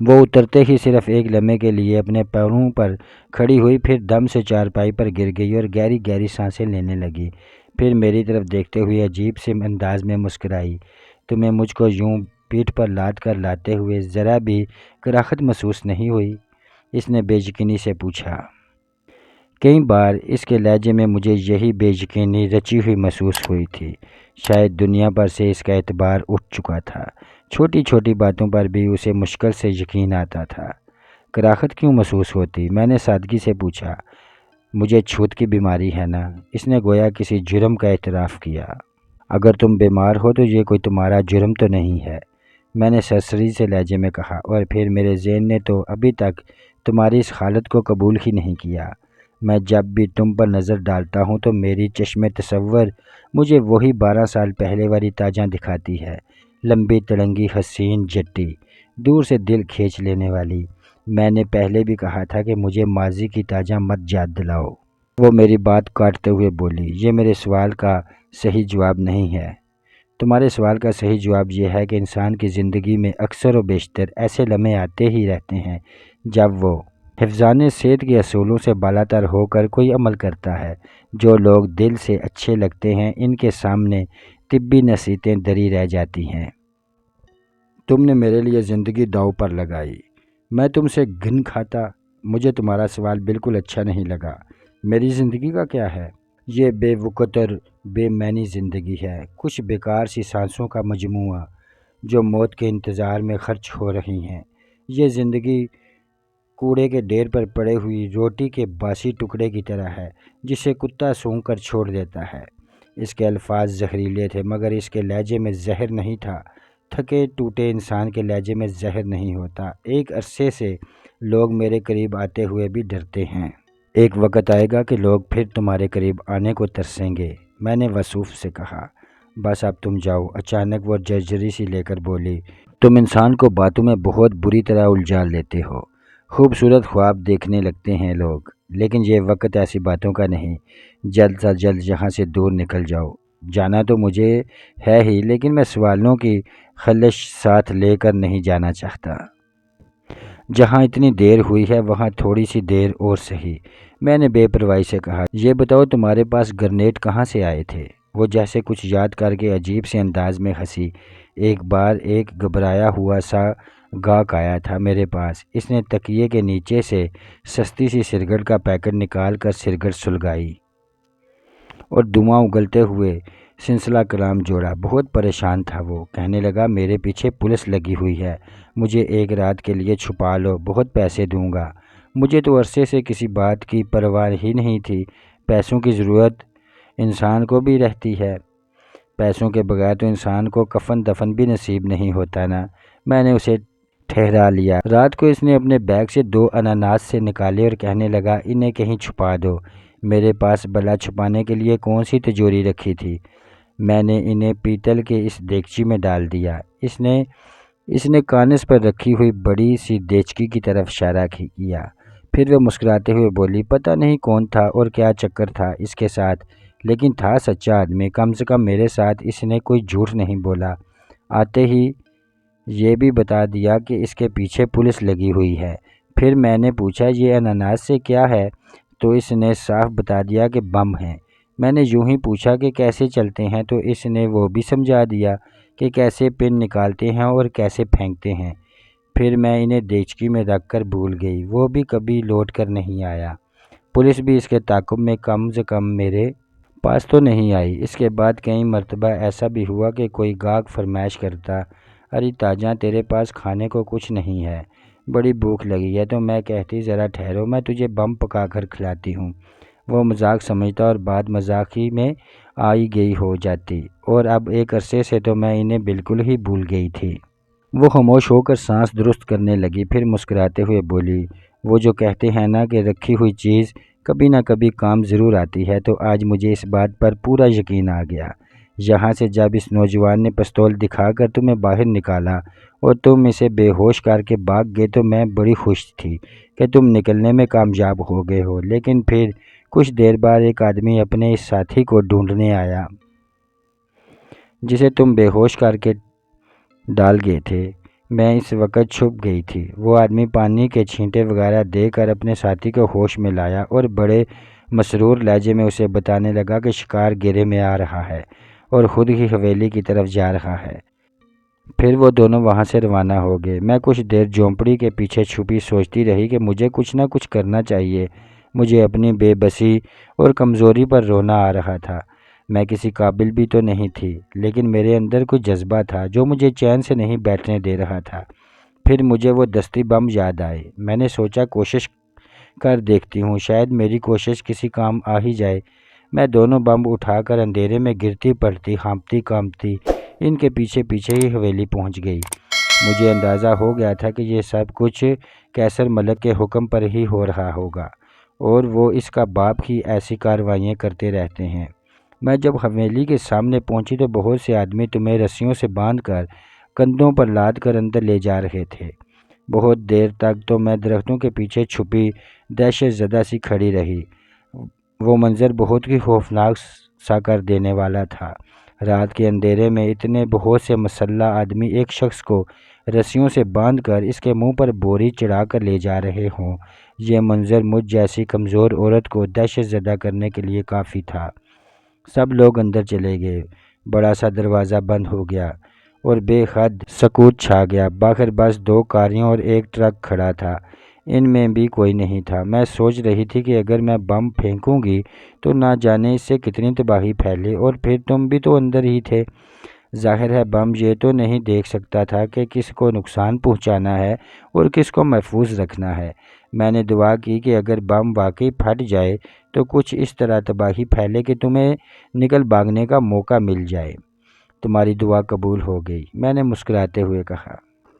وہ اترتے ہی صرف ایک لمحے کے لیے اپنے پیروں پر کھڑی ہوئی، پھر دم سے چارپائی پر گر گئی اور گہری گہری سانسیں لینے لگی۔ پھر میری طرف دیکھتے ہوئے عجیب سے انداز میں مسکرائی۔ تمہیں مجھ کو یوں پیٹھ پر لاد کر لاتے ہوئے ذرا بھی کراہت محسوس نہیں ہوئی؟ اس نے بے یقینی سے پوچھا۔ کئی بار اس کے لہجے میں مجھے یہی بے یقینی رچی ہوئی محسوس ہوئی تھی۔ شاید دنیا پر سے اس کا اعتبار اٹھ چکا تھا۔ چھوٹی چھوٹی باتوں پر بھی اسے مشکل سے یقین آتا تھا۔ کراہت کیوں محسوس ہوتی؟ میں نے سادگی سے پوچھا۔ مجھے چھوت کی بیماری ہے نا؟ اس نے گویا کسی جرم کا اعتراف کیا۔ اگر تم بیمار ہو تو یہ کوئی تمہارا جرم تو نہیں ہے، میں نے سرسری سے لہجے میں کہا، اور پھر میرے ذہن نے تو ابھی تک تمہاری اس حالت کو قبول ہی نہیں کیا۔ میں جب بھی تم پر نظر ڈالتا ہوں تو میری چشم تصور مجھے وہی 12 سال پہلے والی تاجا دکھاتی ہے، لمبی تڑنگی حسین جٹی، دور سے دل کھینچ لینے والی۔ میں نے پہلے بھی کہا تھا کہ مجھے ماضی کی تاجا مت یاد دلاؤ۔ وہ میری بات کاٹتے ہوئے بولی، یہ میرے سوال کا صحیح جواب نہیں ہے۔ تمہارے سوال کا صحیح جواب یہ ہے کہ انسان کی زندگی میں اکثر و بیشتر ایسے لمحے آتے ہی رہتے ہیں جب وہ حفظان صحت کے اصولوں سے بالاتر ہو کر کوئی عمل کرتا ہے۔ جو لوگ دل سے اچھے لگتے ہیں ان کے سامنے طبی نصیحتیں دری رہ جاتی ہیں۔ تم نے میرے لیے زندگی داؤ پر لگائی، میں تم سے گھن کھاتا۔ مجھے تمہارا سوال بالکل اچھا نہیں لگا۔ میری زندگی کا کیا ہے؟ یہ بے وقت اور بے معنی زندگی ہے، کچھ بیکار سی سانسوں کا مجموعہ جو موت کے انتظار میں خرچ ہو رہی ہیں۔ یہ زندگی کوڑے کے ڈھیر پر پڑے ہوئی روٹی کے باسی ٹکڑے کی طرح ہے جسے کتا سونگھ کر چھوڑ دیتا ہے۔ اس کے الفاظ زہریلے تھے مگر اس کے لہجے میں زہر نہیں تھا۔ تھکے ٹوٹے انسان کے لہجے میں زہر نہیں ہوتا۔ ایک عرصے سے لوگ میرے قریب آتے ہوئے بھی ڈرتے ہیں۔ ایک وقت آئے گا کہ لوگ پھر تمہارے قریب آنے کو ترسیں گے، میں نے وصوف سے کہا۔ بس اب تم جاؤ، اچانک وہ جرجری سی لے کر بولی۔ تم انسان کو باتوں میں بہت بری طرح الجھا لیتے ہو۔ خوبصورت خواب دیکھنے لگتے ہیں لوگ، لیکن یہ وقت ایسی باتوں کا نہیں۔ جلد سے جلد یہاں سے دور نکل جاؤ۔ جانا تو مجھے ہے ہی، لیکن میں سوالوں کی خلش ساتھ لے کر نہیں جانا چاہتا۔ جہاں اتنی دیر ہوئی ہے وہاں تھوڑی سی دیر اور سہی، میں نے بے پرواہی سے کہا۔ یہ بتاؤ تمہارے پاس گرنیٹ کہاں سے آئے تھے؟ وہ جیسے کچھ یاد کر کے عجیب سے انداز میں ہنسی۔ ایک بار ایک گھبرایا ہوا سا گاہک آیا تھا میرے پاس، اس نے تکیے کے نیچے سے سستی سی سگریٹ کا پیکٹ نکال کر سگریٹ سلگائی اور دھواں اگلتے ہوئے سلسلہ کلام جوڑا۔ بہت پریشان تھا وہ، کہنے لگا میرے پیچھے پولیس لگی ہوئی ہے، مجھے ایک رات کے لیے چھپا لو، بہت پیسے دوں گا۔ مجھے تو عرصے سے کسی بات کی پرواہ ہی نہیں تھی، پیسوں کی ضرورت انسان کو بھی رہتی ہے، پیسوں کے بغیر تو انسان کو کفن دفن بھی نصیب نہیں ہوتا نا۔ میں نے اسے ٹھہرا لیا۔ رات کو اس نے اپنے بیگ سے 2 انناس سے نکالے اور کہنے لگا انہیں کہیں چھپا دو۔ میرے پاس بلا چھپانے کے لیے کون سی تجوری رکھی تھی؟ میں نے انہیں پیتل کے اس دیگچی میں ڈال دیا۔ اس نے کانس پر رکھی ہوئی بڑی سی دیچکی کی طرف اشارہ کیا۔ پھر وہ مسکراتے ہوئے بولی، پتہ نہیں کون تھا اور کیا چکر تھا اس کے ساتھ، لیکن تھا سچا آدمی، کم سے کم میرے ساتھ اس نے کوئی جھوٹ نہیں بولا۔ آتے ہی یہ بھی بتا دیا کہ اس کے پیچھے پولیس لگی ہوئی ہے۔ پھر میں نے پوچھا یہ انناس سے کیا ہے تو اس نے صاف بتا دیا کہ بم ہے۔ میں نے یوں ہی پوچھا کہ کیسے چلتے ہیں تو اس نے وہ بھی سمجھا دیا کہ کیسے پن نکالتے ہیں اور کیسے پھینکتے ہیں۔ پھر میں انہیں دیچکی میں رکھ کر بھول گئی، وہ بھی کبھی لوٹ کر نہیں آیا۔ پولیس بھی اس کے تعاقب میں کم سے کم میرے پاس تو نہیں آئی۔ اس کے بعد کئی مرتبہ ایسا بھی ہوا کہ کوئی گاہک فرمائش کرتا، ارے تاجاں تیرے پاس کھانے کو کچھ نہیں ہے، بڑی بھوک لگی ہے، تو میں کہتی ذرا ٹھہرو میں تجھے بم پکا کر کھلاتی ہوں۔ وہ مذاق سمجھتا اور بات مذاق ہی میں آئی گئی ہو جاتی، اور اب ایک عرصے سے تو میں انہیں بالکل ہی بھول گئی تھی۔ وہ خاموش ہو کر سانس درست کرنے لگی، پھر مسکراتے ہوئے بولی، وہ جو کہتے ہیں نا کہ رکھی ہوئی چیز کبھی نہ کبھی کام ضرور آتی ہے، تو آج مجھے اس بات پر پورا یقین آ گیا۔ یہاں سے جب اس نوجوان نے پستول دکھا کر تمہیں باہر نکالا اور تم اسے بے ہوش کر کے بھاگ گئے تو میں بڑی خوش تھی کہ تم نکلنے میں کامیاب ہو گئے ہو، لیکن پھر کچھ دیر بعد ایک آدمی اپنے اس ساتھی کو ڈھونڈنے آیا جسے تم بے ہوش کر کے ڈال گئے تھے۔ میں اس وقت چھپ گئی تھی۔ وہ آدمی پانی کے چھینٹے وغیرہ دے کر اپنے ساتھی کو ہوش میں لایا اور بڑے مسرور لہجے میں اسے بتانے لگا کہ شکار گرے میں آ رہا ہے اور خود ہی حویلی کی طرف جا رہا ہے۔ پھر وہ دونوں وہاں سے روانہ ہو گئے۔ میں کچھ دیر جھونپڑی کے پیچھے چھپی سوچتی رہی کہ مجھے کچھ نہ کچھ کرنا چاہیے۔ مجھے اپنی بے بسی اور کمزوری پر رونا آ رہا تھا۔ میں کسی قابل بھی تو نہیں تھی، لیکن میرے اندر کچھ جذبہ تھا جو مجھے چین سے نہیں بیٹھنے دے رہا تھا۔ پھر مجھے وہ دستی بم یاد آئے۔ میں نے سوچا کوشش کر دیکھتی ہوں، شاید میری کوشش کسی کام آ ہی جائے۔ میں دونوں بم اٹھا کر اندھیرے میں گرتی پڑتی، ہانپتی کانپتی ان کے پیچھے پیچھے ہی حویلی پہنچ گئی۔ مجھے اندازہ ہو گیا تھا کہ یہ سب کچھ قیصر ملک کے حکم پر ہی ہو رہا ہوگا، اور وہ اس کا باپ ہی ایسی کارروائیاں کرتے رہتے ہیں۔ میں جب حویلی کے سامنے پہنچی تو بہت سے آدمی تمہیں رسیوں سے باندھ کر کندھوں پر لاد کر اندر لے جا رہے تھے۔ بہت دیر تک تو میں درختوں کے پیچھے چھپی دہشت زدہ سی کھڑی رہی۔ وہ منظر بہت ہی خوفناک سا کر دینے والا تھا۔ رات کے اندھیرے میں اتنے بہت سے مسلح آدمی ایک شخص کو رسیوں سے باندھ کر اس کے منہ پر بوری چڑھا کر لے جا رہے ہوں، یہ منظر مجھ جیسی کمزور عورت کو دہشت زدہ کرنے کے لیے کافی تھا۔ سب لوگ اندر چلے گئے، بڑا سا دروازہ بند ہو گیا اور بے حد سکوت چھا گیا۔ باہر بس 2 کاریاں اور ایک ٹرک کھڑا تھا، ان میں بھی کوئی نہیں تھا۔ میں سوچ رہی تھی کہ اگر میں بم پھینکوں گی تو نہ جانے اس سے کتنی تباہی پھیلے، اور پھر تم بھی تو اندر ہی تھے۔ ظاہر ہے بم یہ تو نہیں دیکھ سکتا تھا کہ کس کو نقصان پہنچانا ہے اور کس کو محفوظ رکھنا ہے۔ میں نے دعا کی کہ اگر بم واقعی پھٹ جائے تو کچھ اس طرح تباہی پھیلے کہ تمہیں نکل بھاگنے کا موقع مل جائے۔ تمہاری دعا قبول ہو گئی، میں نے مسکراتے ہوئے کہا۔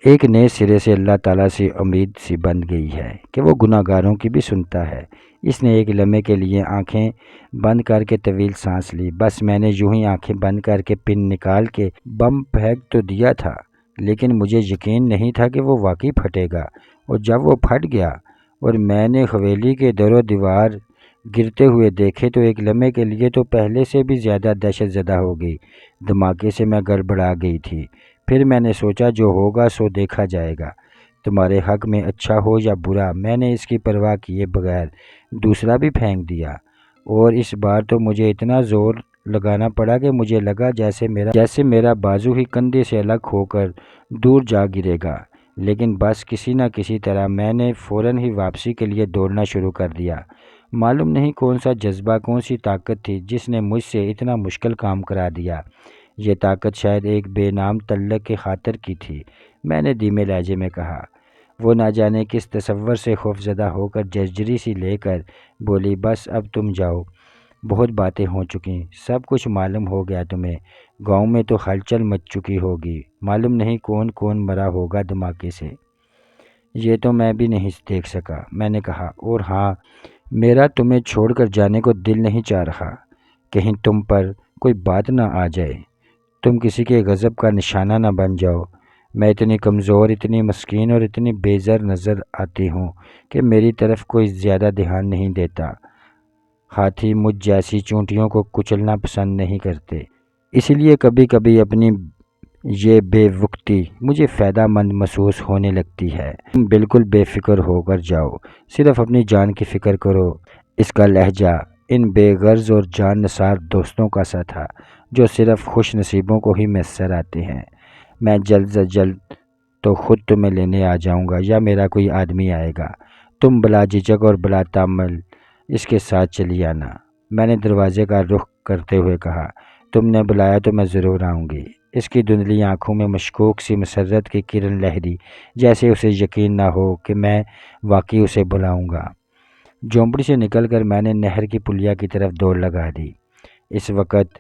ایک نئے سرے سے اللہ تعالیٰ سے امید سی بن گئی ہے کہ وہ گناہ گاروں کی بھی سنتا ہے۔ اس نے ایک لمحے کے لیے آنکھیں بند کر کے طویل سانس لی۔ بس میں نے یوں ہی آنکھیں بند کر کے پن نکال کے بم پھینک تو دیا تھا، لیکن مجھے یقین نہیں تھا کہ وہ واقعی پھٹے گا، اور جب وہ پھٹ گیا اور میں نے حویلی کے در و دیوار گرتے ہوئے دیکھے تو ایک لمحے کے لیے تو پہلے سے بھی زیادہ دہشت زدہ ہو گئی۔ دھماکے سے میں گڑبڑا گئی تھی۔ پھر میں نے سوچا جو ہوگا سو دیکھا جائے گا، تمہارے حق میں اچھا ہو یا برا۔ میں نے اس کی پرواہ کیے بغیر دوسرا بھی پھینک دیا، اور اس بار تو مجھے اتنا زور لگانا پڑا کہ مجھے لگا جیسے میرا بازو ہی کندھے سے الگ ہو کر دور جا گرے گا۔ لیکن بس کسی نہ کسی طرح میں نے فوراً ہی واپسی کے لیے دوڑنا شروع کر دیا۔ معلوم نہیں کون سا جذبہ، کون سی طاقت تھی جس نے مجھ سے اتنا مشکل کام کرا دیا۔ یہ طاقت شاید ایک بے نام تعلق کے خاطر کی تھی۔ میں نے دھیمے لہجے میں کہا۔ وہ نہ جانے کس تصور سے خوفزدہ ہو کر جرجری سی لے کر بولی، بس اب تم جاؤ، بہت باتیں ہو چکیں، سب کچھ معلوم ہو گیا تمہیں۔ گاؤں میں تو ہلچل مچ چکی ہوگی، معلوم نہیں کون کون مرا ہوگا دھماکے سے۔ یہ تو میں بھی نہیں دیکھ سکا، میں نے کہا، اور ہاں، میرا تمہیں چھوڑ کر جانے کو دل نہیں چاہ رہا، کہیں تم پر کوئی بات نہ آ جائے، تم کسی کے غضب کا نشانہ نہ بن جاؤ۔ میں اتنی کمزور، اتنی مسکین اور اتنی بے زر نظر آتی ہوں کہ میری طرف کوئی زیادہ دھیان نہیں دیتا۔ ہاتھی مجھ جیسی چونٹیوں کو کچلنا پسند نہیں کرتے، اسی لیے کبھی کبھی اپنی یہ بے وقتی مجھے فائدہ مند محسوس ہونے لگتی ہے۔ تم بالکل بے فکر ہو کر جاؤ، صرف اپنی جان کی فکر کرو۔ اس کا لہجہ ان بے غرض اور جان نثار دوستوں کا سا تھا جو صرف خوش نصیبوں کو ہی میسر آتے ہیں۔ میں جلد از جلد تو خود تمہیں لینے آ جاؤں گا یا میرا کوئی آدمی آئے گا، تم بلا جھجک اور بلا تامل اس کے ساتھ چلی آنا۔ میں نے دروازے کا رخ کرتے ہوئے کہا، تم نے بلایا تو میں ضرور آؤں گی۔ اس کی دھندلی آنکھوں میں مشکوک سی مسرت کی کرن لہری، جیسے اسے یقین نہ ہو کہ میں واقعی اسے بلاؤں گا۔ جھونپڑی سے نکل کر میں نے نہر کی پلیا کی طرف دوڑ لگا دی۔ اس وقت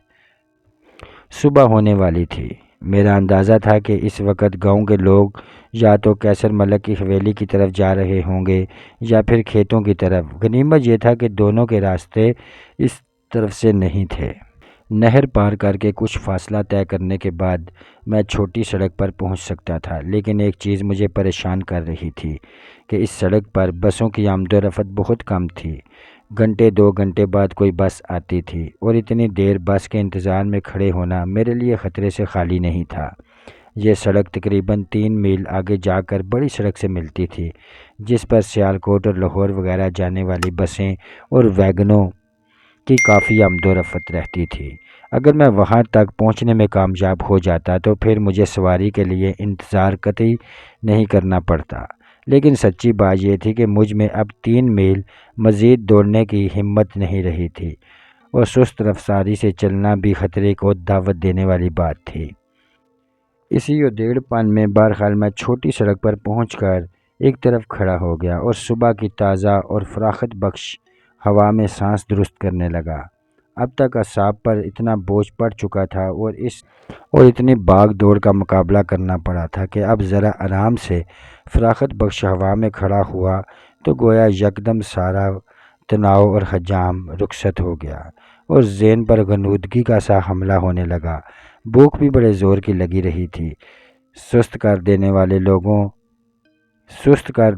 صبح ہونے والی تھی۔ میرا اندازہ تھا کہ اس وقت گاؤں کے لوگ یا تو کیسر ملک کی حویلی کی طرف جا رہے ہوں گے یا پھر کھیتوں کی طرف۔ غنیمت یہ تھا کہ دونوں کے راستے اس طرف سے نہیں تھے۔ نہر پار کر کے کچھ فاصلہ طے کرنے کے بعد میں چھوٹی سڑک پر پہنچ سکتا تھا، لیکن ایک چیز مجھے پریشان کر رہی تھی کہ اس سڑک پر بسوں کی آمد و رفت بہت کم تھی۔ گھنٹے 2 گھنٹے بعد کوئی بس آتی تھی، اور اتنی دیر بس کے انتظار میں کھڑے ہونا میرے لیے خطرے سے خالی نہیں تھا۔ یہ سڑک تقریباً 3 میل آگے جا کر بڑی سڑک سے ملتی تھی، جس پر سیالکوٹ اور لاہور وغیرہ جانے والی بسیں اور ویگنوں کی کافی آمد و رفت رہتی تھی۔ اگر میں وہاں تک پہنچنے میں کامیاب ہو جاتا تو پھر مجھے سواری کے لیے انتظار قطعی نہیں کرنا پڑتا، لیکن سچی بات یہ تھی کہ مجھ میں اب 3 میل مزید دوڑنے کی ہمت نہیں رہی تھی، اور سست رفتاری سے چلنا بھی خطرے کو دعوت دینے والی بات تھی۔ اسی ادھیڑ پن میں بہرحال میں چھوٹی سڑک پر پہنچ کر ایک طرف کھڑا ہو گیا اور صبح کی تازہ اور فراخت بخش ہوا میں سانس درست کرنے لگا۔ اب تک اعصاب پر اتنا بوجھ پڑ چکا تھا اور اتنی بھاگ دوڑ کا مقابلہ کرنا پڑا تھا کہ اب ذرا آرام سے فراخت بخش ہوا میں کھڑا ہوا تو گویا یکدم سارا تناؤ اور حجام رخصت ہو گیا، اور ذہن پر غنودگی کا سا حملہ ہونے لگا۔ بھوک بھی بڑے زور کی لگی رہی تھی۔ سست کر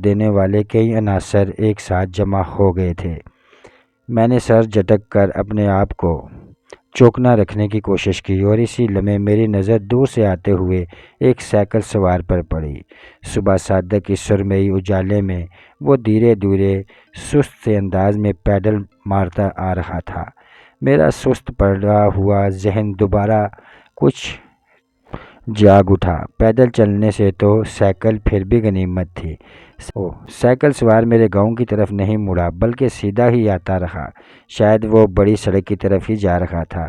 دینے والے کئی عناصر ایک ساتھ جمع ہو گئے تھے۔ میں نے سر جھٹک کر اپنے آپ کو چوکنا رکھنے کی کوشش کی، اور اسی لمحے میری نظر دور سے آتے ہوئے ایک سائیکل سوار پر پڑی۔ صبح صادق کی سرمئی اجالے میں وہ دھیرے دھیرے سست سے انداز میں پیڈل مارتا آ رہا تھا۔ میرا سست پڑا ہوا ذہن دوبارہ کچھ جاگ اٹھا۔ پیدل چلنے سے تو سائیکل پھر بھی غنیمت تھی۔ سائیکل سوار میرے گاؤں کی طرف نہیں مڑا بلکہ سیدھا ہی آتا رہا۔ شاید وہ بڑی سڑک کی طرف ہی جا رہا تھا۔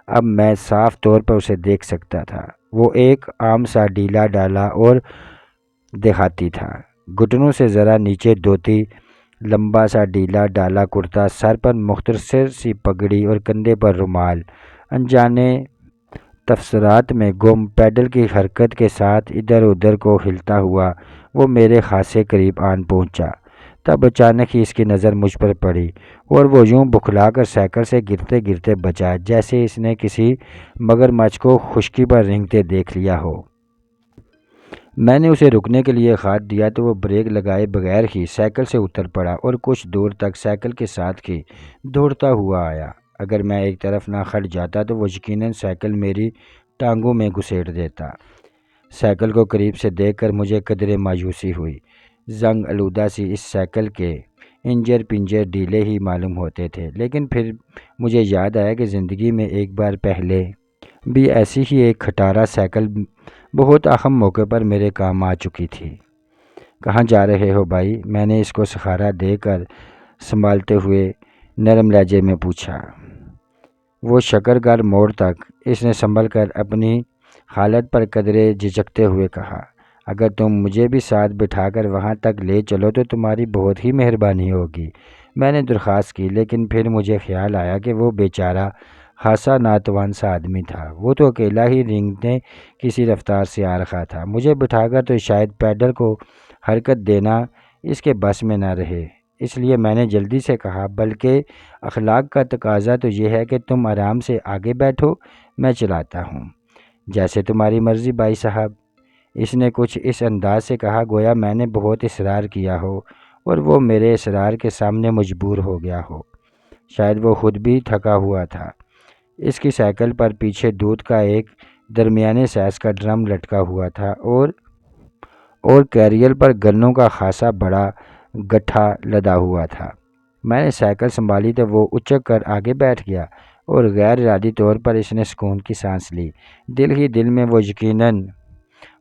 اب میں صاف طور پر اسے دیکھ سکتا تھا۔ وہ ایک عام سا ڈھیلا ڈالا اور دیہاتی تھا، گھٹنوں سے ذرا نیچے دھوتی، لمبا سا ڈھیلا ڈالا کرتا، سر پر مختصر سی پگڑی اور کندھے پر رومال۔ انجانے تفسرات میں گم پیڈل کی حرکت کے ساتھ ادھر ادھر کو ہلتا ہوا وہ میرے خاصے قریب آن پہنچا۔ تب اچانک ہی اس کی نظر مجھ پر پڑی، اور وہ یوں بکھلا کر سائیکل سے گرتے گرتے بچا جیسے اس نے کسی مگرمچھ کو خشکی پر رینگتے دیکھ لیا ہو۔ میں نے اسے رکنے کے لیے ہاتھ دیا تو وہ بریک لگائے بغیر ہی سائیکل سے اتر پڑا اور کچھ دور تک سائیکل کے ساتھ ہی دوڑتا ہوا آیا۔ اگر میں ایک طرف نہ ہٹ جاتا تو وہ یقیناً سائیکل میری ٹانگوں میں گھسیٹ دیتا۔ سائیکل کو قریب سے دیکھ کر مجھے قدرے مایوسی ہوئی۔ زنگ آلودہ سی اس سائیکل کے انجر پنجر ڈھیلے ہی معلوم ہوتے تھے، لیکن پھر مجھے یاد آیا کہ زندگی میں ایک بار پہلے بھی ایسی ہی ایک کھٹارا سائیکل بہت اہم موقع پر میرے کام آ چکی تھی۔ کہاں جا رہے ہو بھائی؟ میں نے اس کو سہارا دے کر سنبھالتے ہوئے نرم لہجے میں پوچھا۔ وہ شکرگر موڑ تک اس نے سنبھل کر اپنی حالت پر قدرے جھجکتے ہوئے کہا، اگر تم مجھے بھی ساتھ بٹھا کر وہاں تک لے چلو تو تمہاری بہت ہی مہربانی ہوگی۔ میں نے درخواست کی، لیکن پھر مجھے خیال آیا کہ وہ بیچارہ خاصا ناتوان سا آدمی تھا۔ وہ تو اکیلا ہی رینگنے کسی رفتار سے آ رہا تھا۔ مجھے بٹھا کر تو شاید پیڈل کو حرکت دینا اس کے بس میں نہ رہے، اس لیے میں نے جلدی سے کہا، بلکہ اخلاق کا تقاضا تو یہ ہے کہ تم آرام سے آگے بیٹھو، میں چلاتا ہوں۔ جیسے تمہاری مرضی بھائی صاحب۔ اس نے کچھ اس انداز سے کہا گویا میں نے بہت اصرار کیا ہو اور وہ میرے اصرار کے سامنے مجبور ہو گیا ہو۔ شاید وہ خود بھی تھکا ہوا تھا۔ اس کی سائیکل پر پیچھے دودھ کا ایک درمیانے سائز کا ڈرم لٹکا ہوا تھا اور کیریئر پر گنوں کا خاصا بڑا گٹھا لدا ہوا تھا۔ میں نے سائیکل سنبھالی تو وہ اچک کر آگے بیٹھ گیا اور غیر ارادی طور پر اس نے سکون کی سانس لی۔ دل ہی دل میں وہ یقیناً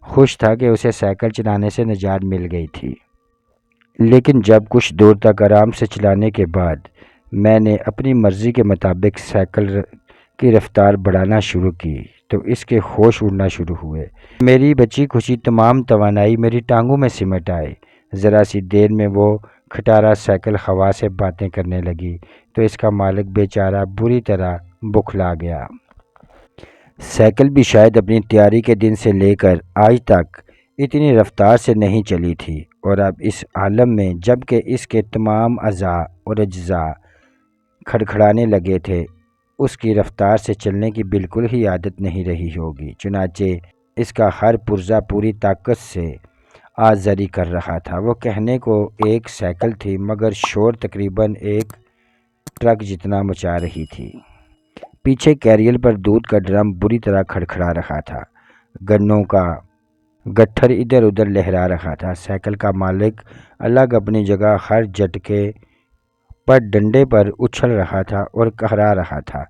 خوش تھا کہ اسے سائیکل چلانے سے نجات مل گئی تھی۔ لیکن جب کچھ دور تک آرام سے چلانے کے بعد میں نے اپنی مرضی کے مطابق سائیکل کی رفتار بڑھانا شروع کی تو اس کے ہوش اڑنا شروع ہوئے۔ میری بچی کھچی تمام توانائی میری ٹانگوں میں سمٹ آئی۔ ذرا سی دیر میں وہ کھٹارا سائیکل ہوا سے باتیں کرنے لگی تو اس کا مالک بیچارہ بری طرح بوکھلا گیا۔ سائیکل بھی شاید اپنی تیاری کے دن سے لے کر آج تک اتنی رفتار سے نہیں چلی تھی، اور اب اس عالم میں جب کہ اس کے تمام اعضاء اور اجزاء کھڑکھڑانے لگے تھے، اس کی رفتار سے چلنے کی بالکل ہی عادت نہیں رہی ہوگی۔ چنانچہ اس کا ہر پرزہ پوری طاقت سے آذری کر رہا تھا۔ وہ کہنے کو ایک سائیکل تھی مگر شور تقریباً ایک ٹرک جتنا مچا رہی تھی۔ پیچھے کیریئر پر دودھ کا ڈرم بری طرح کھڑکھڑا رہا تھا۔ گنوں کا گٹھر ادھر ادھر لہرا رہا تھا۔ سائیکل کا مالک الگ اپنی جگہ ہر جھٹکے پر ڈنڈے پر اچھل رہا تھا اور کہرا رہا تھا۔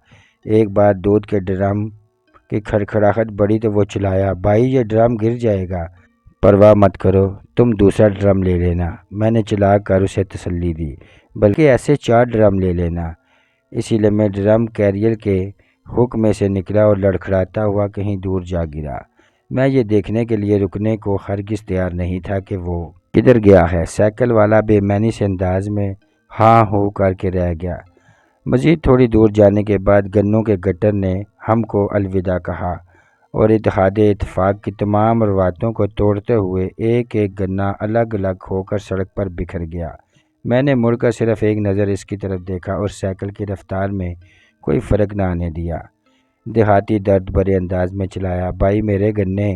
ایک بار دودھ کے ڈرم کی کھڑکھڑاہٹ بڑھی تو وہ چلایا، بھائی یہ ڈرم گر جائے گا، پرواہ مت کرو، تم دوسرا ڈرم لے لینا۔ میں نے چلا کر اسے تسلی دی، بلکہ ایسے 4 ڈرم لے لینا۔ اسی لمحے ڈرم کیریئر کے ہک میں سے نکلا اور لڑکھڑاتا ہوا کہیں دور جا گرا۔ میں یہ دیکھنے کے لیے رکنے کو ہرگز تیار نہیں تھا کہ وہ کدھر گیا ہے۔ سائیکل والا بے معنی سے انداز میں ہاں ہو کر کے رہ گیا۔ مزید تھوڑی دور جانے کے بعد گنوں کے گٹر نے ہم کو الوداع کہا اور اتحاد اتفاق کی تمام روایتوں کو توڑتے ہوئے ایک ایک گنا الگ الگ ہو کر سڑک پر بکھر گیا۔ میں نے مڑ کر صرف ایک نظر اس کی طرف دیکھا اور سائیکل کی رفتار میں کوئی فرق نہ آنے دیا۔ دیہاتی درد بھرے انداز میں چلایا، بھائی میرے گنے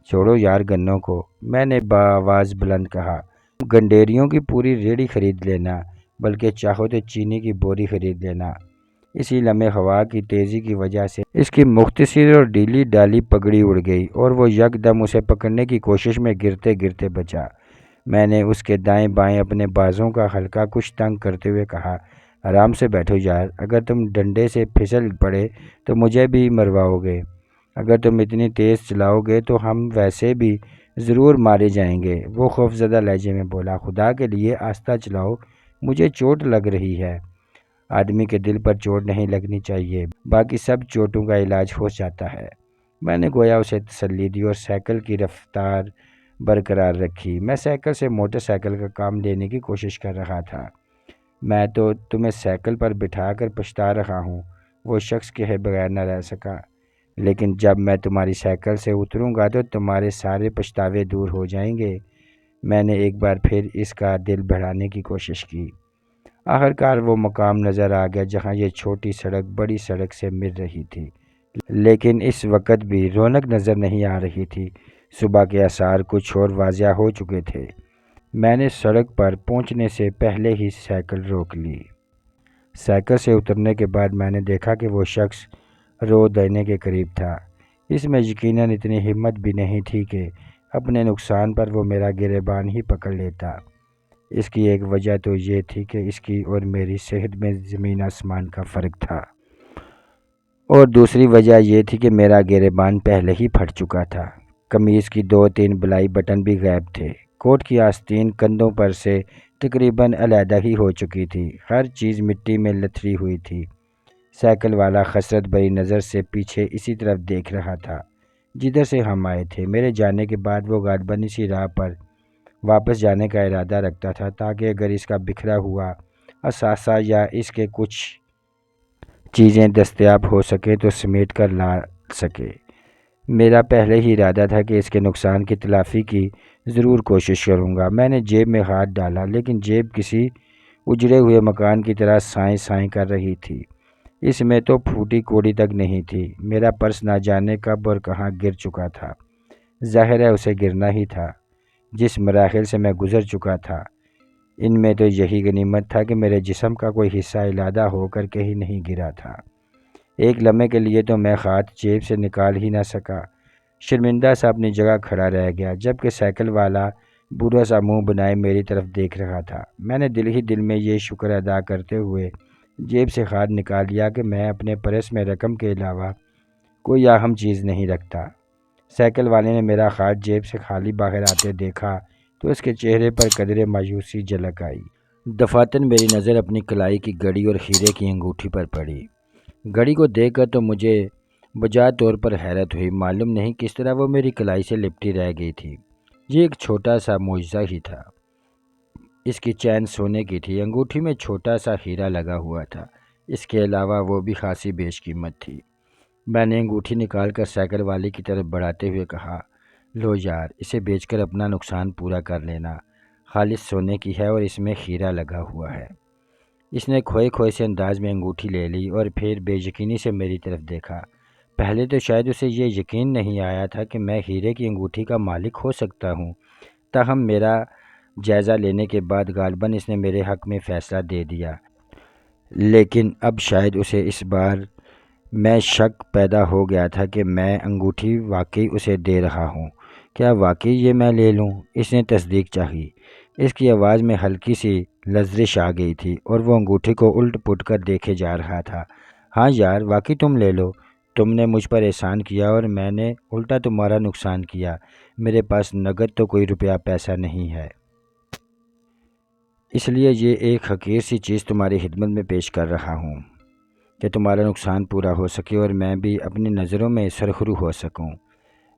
چھوڑو یار گنوں کو، میں نے بآواز بلند کہا۔ گنڈیریوں کی پوری ریڑھی خرید لینا، بلکہ چاہو تو چینی کی بوری خرید لینا۔ اسی لمحے ہوا کی تیزی کی وجہ سے اس کی مختصر اور ڈھیلی ڈالی پگڑی اڑ گئی اور وہ یکدم اسے پکڑنے کی کوشش میں گرتے گرتے بچا۔ میں نے اس کے دائیں بائیں اپنے بازوں کا حلقہ کچھ تنگ کرتے ہوئے کہا، آرام سے بیٹھو یار، اگر تم ڈنڈے سے پھسل پڑے تو مجھے بھی مرواؤ گے۔ اگر تم اتنی تیز چلاؤ گے تو ہم ویسے بھی ضرور مارے جائیں گے۔ وہ خوفزدہ لہجے میں بولا، خدا کے لیے آہستہ چلاؤ، مجھے چوٹ لگ رہی ہے۔ آدمی کے دل پر چوٹ نہیں لگنی چاہیے، باقی سب چوٹوں کا علاج ہو جاتا ہے۔ میں نے گویا اسے تسلی دی اور سائیکل کی رفتار برقرار رکھی۔ میں سائیکل سے موٹر سائیکل کا کام لینے کی کوشش کر رہا تھا۔ میں تو تمہیں سائیکل پر بٹھا کر پچھتا رہا ہوں، وہ شخص کہے بغیر نہ رہ سکا، لیکن جب میں تمہاری سائیکل سے اتروں گا تو تمہارے سارے پچھتاوے دور ہو جائیں گے۔ میں نے ایک بار پھر اس کا دل بڑھانے کی کوشش کی۔ آخرکار وہ مقام نظر آ گیا جہاں یہ چھوٹی سڑک بڑی سڑک سے مل رہی تھی، لیکن اس وقت بھی رونق نظر نہیں آ رہی تھی۔ صبح کے آثار کچھ اور واضح ہو چکے تھے۔ میں نے سڑک پر پہنچنے سے پہلے ہی سائیکل روک لی۔ سائیکل سے اترنے کے بعد میں نے دیکھا کہ وہ شخص رو دینے کے قریب تھا۔ اس میں یقیناً اتنی ہمت بھی نہیں تھی کہ اپنے نقصان پر وہ میرا گریبان ہی پکڑ لیتا۔ اس کی ایک وجہ تو یہ تھی کہ اس کی اور میری صحت میں زمین آسمان کا فرق تھا، اور دوسری وجہ یہ تھی کہ میرا گریبان پہلے ہی پھٹ چکا تھا۔ قمیض کی 2-3 بلائی بٹن بھی غائب تھے۔ کوٹ کی آستین کندھوں پر سے تقریباً علیحدہ ہی ہو چکی تھی۔ ہر چیز مٹی میں لتھڑی ہوئی تھی۔ سائیکل والا حسرت بھری نظر سے پیچھے اسی طرف دیکھ رہا تھا جدھر سے ہم آئے تھے۔ میرے جانے کے بعد وہ غالباً اسی راہ پر واپس جانے کا ارادہ رکھتا تھا تاکہ اگر اس کا بکھرا ہوا اثاثہ یا اس کے کچھ چیزیں دستیاب ہو سکیں تو سمیٹ کر لا سکے۔ میرا پہلے ہی ارادہ تھا کہ اس کے نقصان کی تلافی کی ضرور کوشش کروں گا۔ میں نے جیب میں ہاتھ ڈالا لیکن جیب کسی اجڑے ہوئے مکان کی طرح سائیں سائیں کر رہی تھی۔ اس میں تو پھوٹی کوڑی تک نہیں تھی۔ میرا پرس نہ جانے کب اور کہاں گر چکا تھا۔ ظاہر ہے اسے گرنا ہی تھا۔ جس مراحل سے میں گزر چکا تھا ان میں تو یہی غنیمت تھا کہ میرے جسم کا کوئی حصہ علیحدہ ہو کر کہیں نہیں گرا تھا۔ ایک لمحے کے لیے تو میں ہاتھ جیب سے نکال ہی نہ سکا۔ شرمندہ سا اپنی جگہ کھڑا رہ گیا جبکہ سائیکل والا برا سا منہ بنائے میری طرف دیکھ رہا تھا۔ میں نے دل ہی دل میں یہ شکر ادا کرتے ہوئے جیب سے ہاتھ نکال لیا کہ میں اپنے پرس میں رقم کے علاوہ کوئی اہم چیز نہیں رکھتا۔ سائیکل والے نے میرا ہاتھ جیب سے خالی باہر آتے دیکھا تو اس کے چہرے پر قدرے مایوسی جھلک آئی۔ دفعتاً میری نظر اپنی کلائی کی گھڑی اور ہیرے کی انگوٹھی پر پڑی۔ گھڑی کو دیکھ کر تو مجھے بجا طور پر حیرت ہوئی۔ معلوم نہیں کس طرح وہ میری کلائی سے لپٹی رہ گئی تھی۔ یہ ایک چھوٹا سا معجزہ ہی تھا۔ اس کی چین سونے کی تھی۔ انگوٹھی میں چھوٹا سا ہیرا لگا ہوا تھا۔ اس کے علاوہ وہ بھی خاصی بیش قیمت تھی۔ میں نے انگوٹھی نکال کر سائیکل والے کی طرف بڑھاتے ہوئے کہا، لو یار، اسے بیچ کر اپنا نقصان پورا کر لینا۔ خالص سونے کی ہے اور اس میں ہیرا لگا ہوا ہے۔ اس نے کھوئے کھوئے سے انداز میں انگوٹھی لے لی اور پھر بے یقینی سے میری طرف دیکھا۔ پہلے تو شاید اسے یہ یقین نہیں آیا تھا کہ میں ہیرے کی انگوٹھی کا مالک ہو سکتا ہوں، تاہم میرا جائزہ لینے کے بعد غالباً اس نے میرے حق میں فیصلہ دے دیا۔ لیکن اب شاید اسے اس بار میں شک پیدا ہو گیا تھا کہ میں انگوٹھی واقعی اسے دے رہا ہوں۔ کیا واقعی یہ میں لے لوں؟ اس نے تصدیق چاہی۔ اس کی آواز میں ہلکی سی لرزش آ گئی تھی اور وہ انگوٹھی کو الٹ پلٹ کر دیکھے جا رہا تھا۔ ہاں یار، واقعی تم لے لو۔ تم نے مجھ پر احسان کیا اور میں نے الٹا تمہارا نقصان کیا۔ میرے پاس نقد تو کوئی روپیہ پیسہ نہیں ہے، اس لیے یہ ایک حقیر سی چیز تمہاری خدمت میں پیش کر رہا ہوں کہ تمہارا نقصان پورا ہو سکے اور میں بھی اپنی نظروں میں سرخرو ہو سکوں،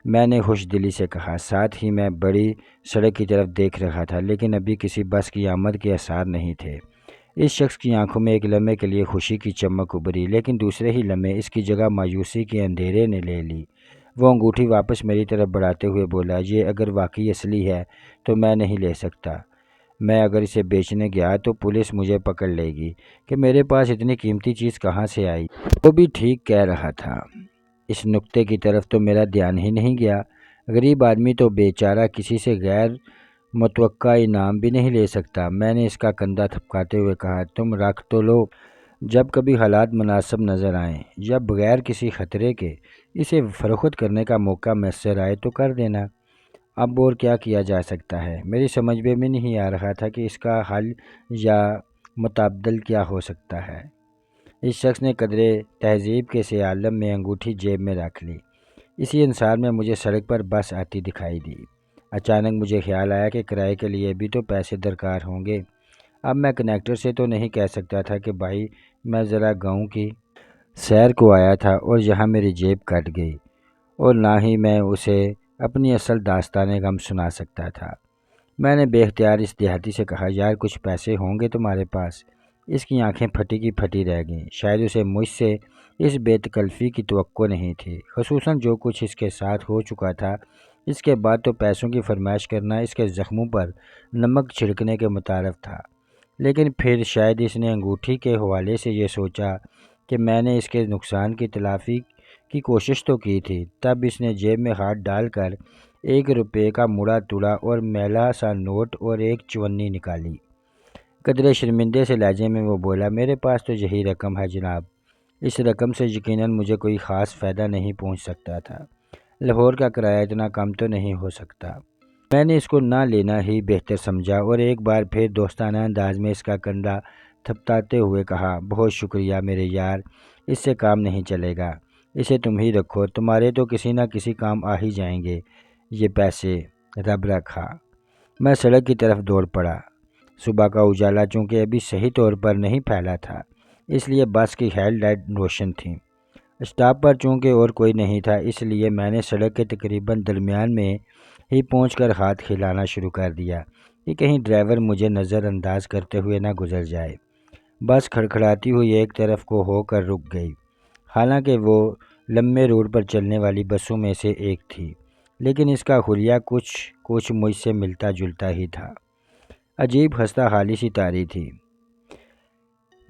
میں نے خوش دلی سے کہا۔ ساتھ ہی میں بڑی سڑک کی طرف دیکھ رہا تھا لیکن ابھی کسی بس کی آمد کے آثار نہیں تھے۔ اس شخص کی آنکھوں میں ایک لمحے کے لیے خوشی کی چمک ابھری لیکن دوسرے ہی لمحے اس کی جگہ مایوسی کے اندھیرے نے لے لی۔ وہ انگوٹھی واپس میری طرف بڑھاتے ہوئے بولا، یہ اگر واقعی اصلی ہے تو میں نہیں لے سکتا۔ میں اگر اسے بیچنے گیا تو پولیس مجھے پکڑ لے گی کہ میرے پاس اتنی قیمتی چیز کہاں سے آئی۔ وہ بھی ٹھیک کہہ رہا تھا۔ اس نکتے کی طرف تو میرا دھیان ہی نہیں گیا۔ غریب آدمی تو بیچارہ کسی سے غیر متوقع انعام بھی نہیں لے سکتا۔ میں نے اس کا کندھا تھپکاتے ہوئے کہا، تم رکھ تو لو، جب کبھی حالات مناسب نظر آئیں یا بغیر کسی خطرے کے اسے فروخت کرنے کا موقع میسر آئے تو کر دینا۔ اب اور کیا کیا جا سکتا ہے؟ میری سمجھ میں بھی نہیں آ رہا تھا کہ اس کا حل یا متبادل کیا ہو سکتا ہے۔ اس شخص نے قدرے تہذیب کے سے عالم میں انگوٹھی جیب میں رکھ لی۔ اسی انصار میں مجھے سڑک پر بس آتی دکھائی دی۔ اچانک مجھے خیال آیا کہ کرائے کے لیے بھی تو پیسے درکار ہوں گے۔ اب میں کنیکٹر سے تو نہیں کہہ سکتا تھا کہ بھائی میں ذرا گاؤں کی سیر کو آیا تھا اور یہاں میری جیب کٹ گئی، اور نہ ہی میں اسے اپنی اصل داستان غم سنا سکتا تھا۔ میں نے بے اختیار اس دیہاتی سے کہا، یار کچھ پیسے ہوں گے تمہارے پاس؟ اس کی آنکھیں پھٹی کی پھٹی رہ گئیں۔ شاید اسے مجھ سے اس بے تکلفی کی توقع نہیں تھی، خصوصاً جو کچھ اس کے ساتھ ہو چکا تھا۔ اس کے بعد تو پیسوں کی فرمائش کرنا اس کے زخموں پر نمک چھڑکنے کے مترادف تھا۔ لیکن پھر شاید اس نے انگوٹھی کے حوالے سے یہ سوچا کہ میں نے اس کے نقصان کی تلافی کی کوشش تو کی تھی، تب اس نے جیب میں ہاتھ ڈال کر 1 روپے کا مڑا توڑا اور میلا سا نوٹ اور ایک چونی نکالی۔ قدرے شرمندے سے لہجے میں وہ بولا، میرے پاس تو یہی رقم ہے جناب، اس رقم سے یقیناً مجھے کوئی خاص فائدہ نہیں پہنچ سکتا تھا، لاہور کا کرایہ اتنا کم تو نہیں ہو سکتا۔ میں نے اس کو نہ لینا ہی بہتر سمجھا اور ایک بار پھر دوستانہ انداز میں اس کا کندھا تھپتاتے ہوئے کہا، بہت شکریہ میرے یار، اس سے کام نہیں چلے گا، اسے تم ہی رکھو، تمہارے تو کسی نہ کسی کام آ ہی جائیں گے یہ پیسے، رب رکھا۔ میں سڑک کی طرف دوڑ پڑا۔ صبح کا اجالا چونکہ ابھی صحیح طور پر نہیں پھیلا تھا، اس لیے بس کی ہیڈ لائٹ روشن تھیں۔ اسٹاپ پر چونکہ اور کوئی نہیں تھا، اس لیے میں نے سڑک کے تقریباً درمیان میں ہی پہنچ کر ہاتھ ہلانا شروع کر دیا کہ کہیں ڈرائیور مجھے نظر انداز کرتے ہوئے نہ گزر جائے۔ بس کھڑکھڑاتی ہوئی ایک طرف کو ہو کر رک گئی، حالانکہ وہ لمبے روٹ پر چلنے والی بسوں میں سے ایک تھی، لیکن اس کا حلیہ کچھ مجھ سے ملتا جلتا ہی تھا۔ عجیب خستہ حالی سی طاری تھی۔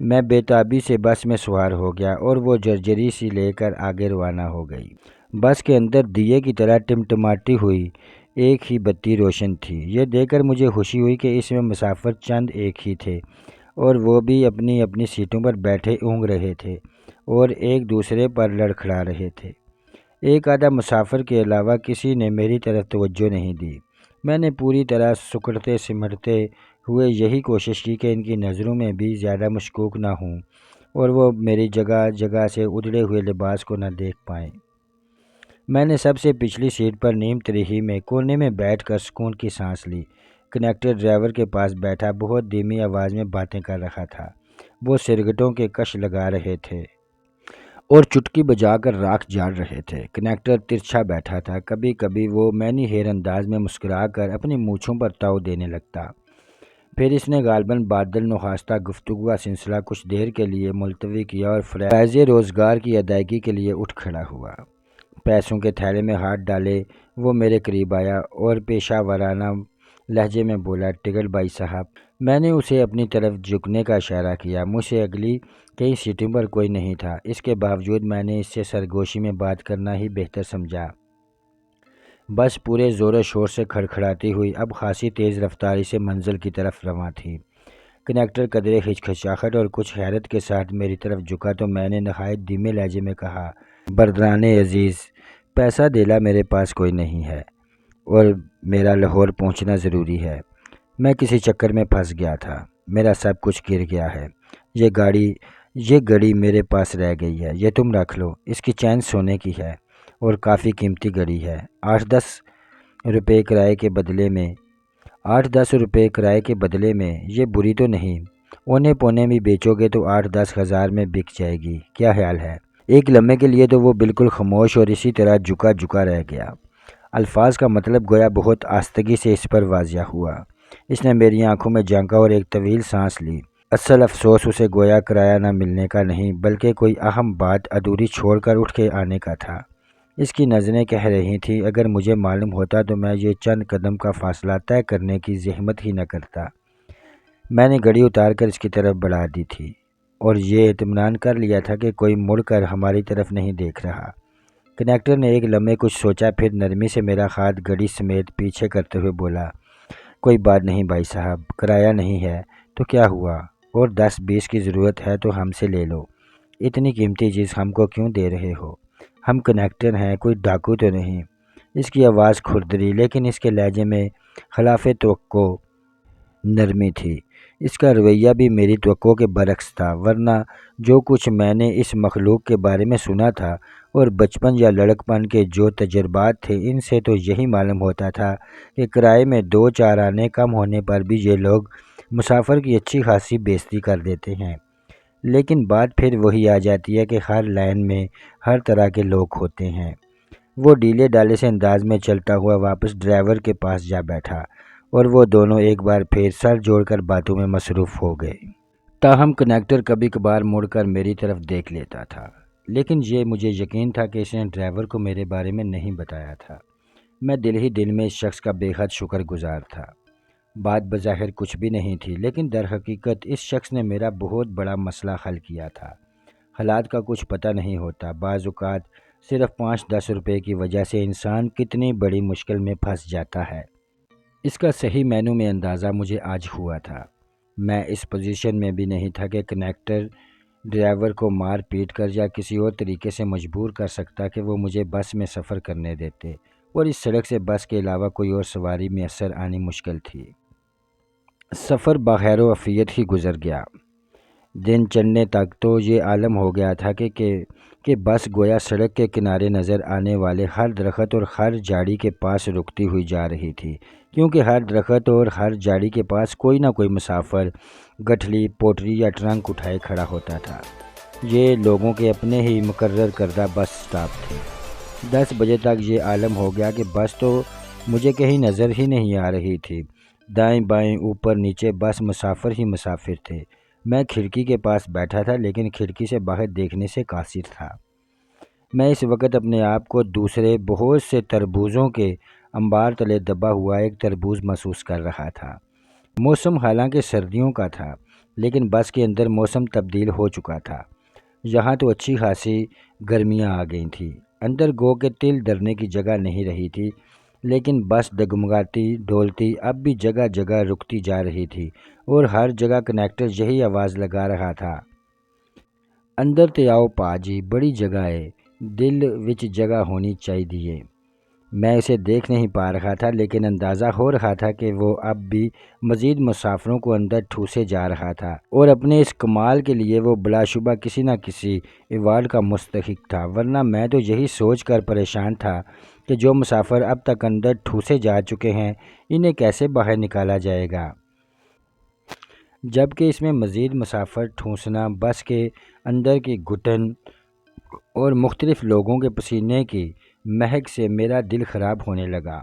میں بے تابی سے بس میں سوار ہو گیا اور وہ جرجری سی لے کر آگے روانہ ہو گئی۔ بس کے اندر دیے کی طرح ٹمٹماتی ہوئی ایک ہی بتی روشن تھی۔ یہ دیکھ کر مجھے خوشی ہوئی کہ اس میں مسافر چند ایک ہی تھے اور وہ بھی اپنی اپنی سیٹوں پر بیٹھے اونگ رہے تھے اور ایک دوسرے پر لڑکھڑا رہے تھے۔ ایک آدھا مسافر کے علاوہ کسی نے میری طرف توجہ نہیں دی۔ میں نے پوری طرح سکڑتے سمٹتے ہوئے یہی کوشش کی کہ ان کی نظروں میں بھی زیادہ مشکوک نہ ہوں اور وہ میری جگہ جگہ سے ادھڑے ہوئے لباس کو نہ دیکھ پائیں۔ میں نے سب سے پچھلی سیٹ پر نیم تریہی میں کونے میں بیٹھ کر سکون کی سانس لی۔ کنیکٹر ڈرائیور کے پاس بیٹھا بہت دھیمی آواز میں باتیں کر رہا تھا۔ وہ سرگٹوں کے کش لگا رہے تھے اور چٹکی بجا کر راکھ جاڑ رہے تھے۔ کنیکٹر ترچھا بیٹھا تھا، کبھی کبھی وہ مینی ہیئر انداز میں مسکرا کر اپنی مونچھوں پر تاؤ دینے لگتا۔ پھر اس نے غالباً بادل نخواستہ گفتگو کا سلسلہ کچھ دیر کے لیے ملتوی کیا اور فرائض روزگار کی ادائیگی کے لیے اٹھ کھڑا ہوا۔ پیسوں کے تھیلے میں ہاتھ ڈالے وہ میرے قریب آیا اور پیشہ ورانہ لہجے میں بولا، ٹکٹ بھائی صاحب۔ میں نے اسے اپنی طرف جھکنے کا اشارہ کیا۔ مجھ سے اگلی کئی سیٹوں پر کوئی نہیں تھا، اس کے باوجود میں نے اس سے سرگوشی میں بات کرنا ہی بہتر سمجھا۔ بس پورے زور و شور سے کھڑکھڑاتی ہوئی اب خاصی تیز رفتاری سے منزل کی طرف رواں تھی۔ کنیکٹر قدرے ہچکچاہٹ اور کچھ حیرت کے ساتھ میری طرف جھکا تو میں نے نہایت دھیمے لہجے میں کہا، برادران عزیز، پیسہ دھیلا میرے پاس کوئی نہیں ہے اور میرا لاہور پہنچنا ضروری ہے۔ میں کسی چکر میں پھنس گیا تھا، میرا سب کچھ گر گیا ہے۔ یہ گھڑی میرے پاس رہ گئی ہے، یہ تم رکھ لو، اس کی چین سونے کی ہے اور کافی قیمتی گھڑی ہے۔ 8-10 روپے کرائے کے بدلے میں یہ بری تو نہیں، اونے پونے بھی بیچو گے تو 8-10 ہزار میں بک جائے گی، کیا خیال ہے؟ ایک لمحے کے لیے تو وہ بالکل خاموش اور اسی طرح جھکا رہ گیا۔ الفاظ کا مطلب گویا بہت آستگی سے اس پر واضح ہوا۔ اس نے میری آنکھوں میں جھانکا اور ایک طویل سانس لی۔ اصل افسوس اسے گویا کرایہ نہ ملنے کا نہیں بلکہ کوئی اہم بات ادھوری چھوڑ کر اٹھ کے آنے کا تھا۔ اس کی نظریں کہہ رہی تھیں، اگر مجھے معلوم ہوتا تو میں یہ چند قدم کا فاصلہ طے کرنے کی زحمت ہی نہ کرتا۔ میں نے گھڑی اتار کر اس کی طرف بڑھا دی تھی اور یہ اطمینان کر لیا تھا کہ کوئی مڑ کر ہماری طرف نہیں دیکھ رہا۔ کنیکٹر نے ایک لمحے کچھ سوچا، پھر نرمی سے میرا ہاتھ گھڑی سمیت پیچھے کرتے ہوئے بولا، کوئی بات نہیں بھائی صاحب، کرایہ نہیں ہے تو کیا ہوا، اور 10-20 کی ضرورت ہے تو ہم سے لے لو، اتنی قیمتی چیز ہم کو کیوں دے رہے ہو؟ ہم کنیکٹر ہیں، کوئی ڈاکو تو نہیں۔ اس کی آواز کھردری لیکن اس کے لہجے میں خلاف توقع نرمی تھی۔ اس کا رویہ بھی میری توقع کے برعکس تھا، ورنہ جو کچھ میں نے اس مخلوق کے بارے میں سنا تھا اور بچپن یا لڑکپن کے جو تجربات تھے، ان سے تو یہی معلوم ہوتا تھا کہ کرائے میں 2-4 آنے کم ہونے پر بھی یہ لوگ مسافر کی اچھی خاصی بے عزتی کر دیتے ہیں۔ لیکن بات پھر وہی آ جاتی ہے کہ ہر لائن میں ہر طرح کے لوگ ہوتے ہیں۔ وہ ڈھیلے ڈالے سے انداز میں چلتا ہوا واپس ڈرائیور کے پاس جا بیٹھا اور وہ دونوں ایک بار پھر سر جوڑ کر باتوں میں مصروف ہو گئے۔ تاہم کنیکٹر کبھی کبھار مڑ کر میری طرف دیکھ لیتا تھا، لیکن یہ مجھے یقین تھا کہ اس نے ڈرائیور کو میرے بارے میں نہیں بتایا تھا۔ میں دل ہی دل میں اس شخص کا بے حد شکر گزار تھا۔ بات بظاہر کچھ بھی نہیں تھی، لیکن در حقیقت اس شخص نے میرا بہت بڑا مسئلہ حل کیا تھا۔ حالات کا کچھ پتہ نہیں ہوتا، بعض اوقات صرف 5-10 روپے کی وجہ سے انسان کتنی بڑی مشکل میں پھنس جاتا ہے، اس کا صحیح معنوں میں اندازہ مجھے آج ہوا تھا۔ میں اس پوزیشن میں بھی نہیں تھا کہ کنیکٹر ڈرائیور کو مار پیٹ کر یا کسی اور طریقے سے مجبور کر سکتا کہ وہ مجھے بس میں سفر کرنے دیتے، اور اس سڑک سے بس کے علاوہ کوئی اور سواری میسر آنی مشکل تھی۔ سفر بخیر و عافیت ہی گزر گیا۔ دن چڑھنے تک تو یہ عالم ہو گیا تھا کہ بس گویا سڑک کے کنارے نظر آنے والے ہر درخت اور ہر جھاڑی کے پاس رکتی ہوئی جا رہی تھی، کیونکہ ہر درخت اور ہر جھاڑی کے پاس کوئی نہ کوئی مسافر گٹھلی، پوٹری یا ٹرنک اٹھائے کھڑا ہوتا تھا۔ یہ لوگوں کے اپنے ہی مقرر کردہ بس سٹاپ تھے۔ 10 بجے تک یہ عالم ہو گیا کہ بس تو مجھے کہیں نظر ہی نہیں آ رہی تھی۔ دائیں بائیں اوپر نیچے بس مسافر ہی مسافر تھے۔ میں کھڑکی کے پاس بیٹھا تھا، لیکن کھڑکی سے باہر دیکھنے سے قاصر تھا۔ میں اس وقت اپنے آپ کو دوسرے بہت سے تربوزوں کے انبار تلے دبا ہوا ایک تربوز محسوس کر رہا تھا۔ موسم حالانکہ سردیوں کا تھا، لیکن بس کے اندر موسم تبدیل ہو چکا تھا۔ یہاں تو اچھی خاصی گرمیاں آ گئی تھیں۔ اندر گو کے تل درنے کی جگہ نہیں رہی تھی، لیکن بس ڈگمگاتی ڈولتی اب بھی جگہ جگہ رکتی جا رہی تھی، اور ہر جگہ کنیکٹر یہی آواز لگا رہا تھا، اندر تے آؤ پا جی، بڑی جگہ ہے، دل وچ جگہ ہونی چاہیے۔ میں اسے دیکھ نہیں پا رہا تھا، لیکن اندازہ ہو رہا تھا کہ وہ اب بھی مزید مسافروں کو اندر ٹھوسے جا رہا تھا، اور اپنے اس کمال کے لیے وہ بلا شبہ کسی نہ کسی ایوارڈ کا مستحق تھا۔ ورنہ میں تو یہی سوچ کر پریشان تھا کہ جو مسافر اب تک اندر ٹھوسے جا چکے ہیں، انہیں کیسے باہر نکالا جائے گا، جبکہ اس میں مزید مسافر ٹھوسنا بس کے اندر کی گھٹن اور مختلف لوگوں کے پسینے کی مہک سے میرا دل خراب ہونے لگا۔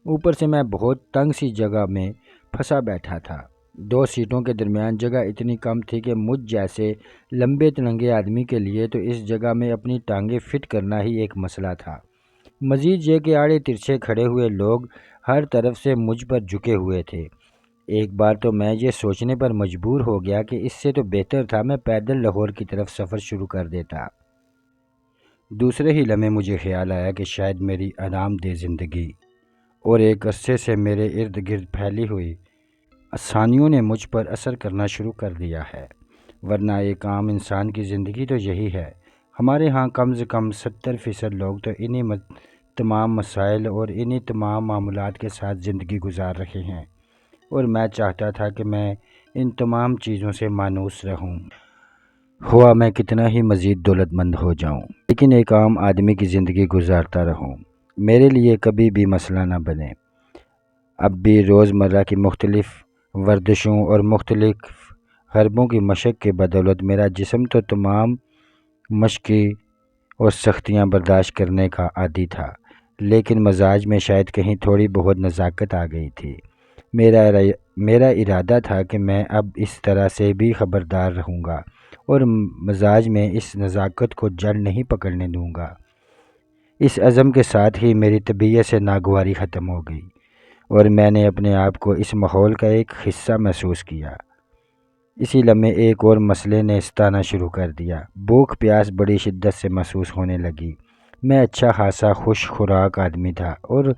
اوپر سے میں بہت تنگ سی جگہ میں پھنسا بیٹھا تھا۔ 2 سیٹوں کے درمیان جگہ اتنی کم تھی کہ مجھ جیسے لمبے تنگے آدمی کے لیے تو اس جگہ میں اپنی ٹانگیں فٹ کرنا ہی ایک مسئلہ تھا۔ مزید یہ کہ آڑے ترچھے کھڑے ہوئے لوگ ہر طرف سے مجھ پر جھکے ہوئے تھے۔ ایک بار تو میں یہ سوچنے پر مجبور ہو گیا کہ اس سے تو بہتر تھا میں پیدل لاہور کی طرف سفر شروع کر دیتا۔ دوسرے ہی لمحے مجھے خیال آیا کہ شاید میری آرام دہ زندگی اور ایک عرصے سے میرے ارد گرد پھیلی ہوئی آسانیوں نے مجھ پر اثر کرنا شروع کر دیا ہے۔ ورنہ ایک عام انسان کی زندگی تو یہی ہے۔ ہمارے ہاں کم سے کم 70% لوگ تو انہی تمام مسائل اور انہی تمام معاملات کے ساتھ زندگی گزار رہے ہیں، اور میں چاہتا تھا کہ میں ان تمام چیزوں سے مانوس رہوں، ہوا میں کتنا ہی مزید دولت مند ہو جاؤں، لیکن ایک عام آدمی کی زندگی گزارتا رہوں، میرے لیے کبھی بھی مسئلہ نہ بنے۔ اب بھی روزمرہ کی مختلف ورزشوں اور مختلف حربوں کی مشق کے بدولت میرا جسم تو تمام مشقیں اور سختیاں برداشت کرنے کا عادی تھا، لیکن مزاج میں شاید کہیں تھوڑی بہت نزاکت آ گئی تھی۔ میرا ارادہ تھا کہ میں اب اس طرح سے بھی خبردار رہوں گا، اور مزاج میں اس نزاکت کو جڑ نہیں پکڑنے دوں گا۔ اس عزم کے ساتھ ہی میری طبیعت سے ناگواری ختم ہو گئی، اور میں نے اپنے آپ کو اس ماحول کا ایک حصہ محسوس کیا۔ اسی لمحے ایک اور مسئلے نے ستانا شروع کر دیا۔ بھوک پیاس بڑی شدت سے محسوس ہونے لگی۔ میں اچھا خاصا خوش خوراک آدمی تھا، اور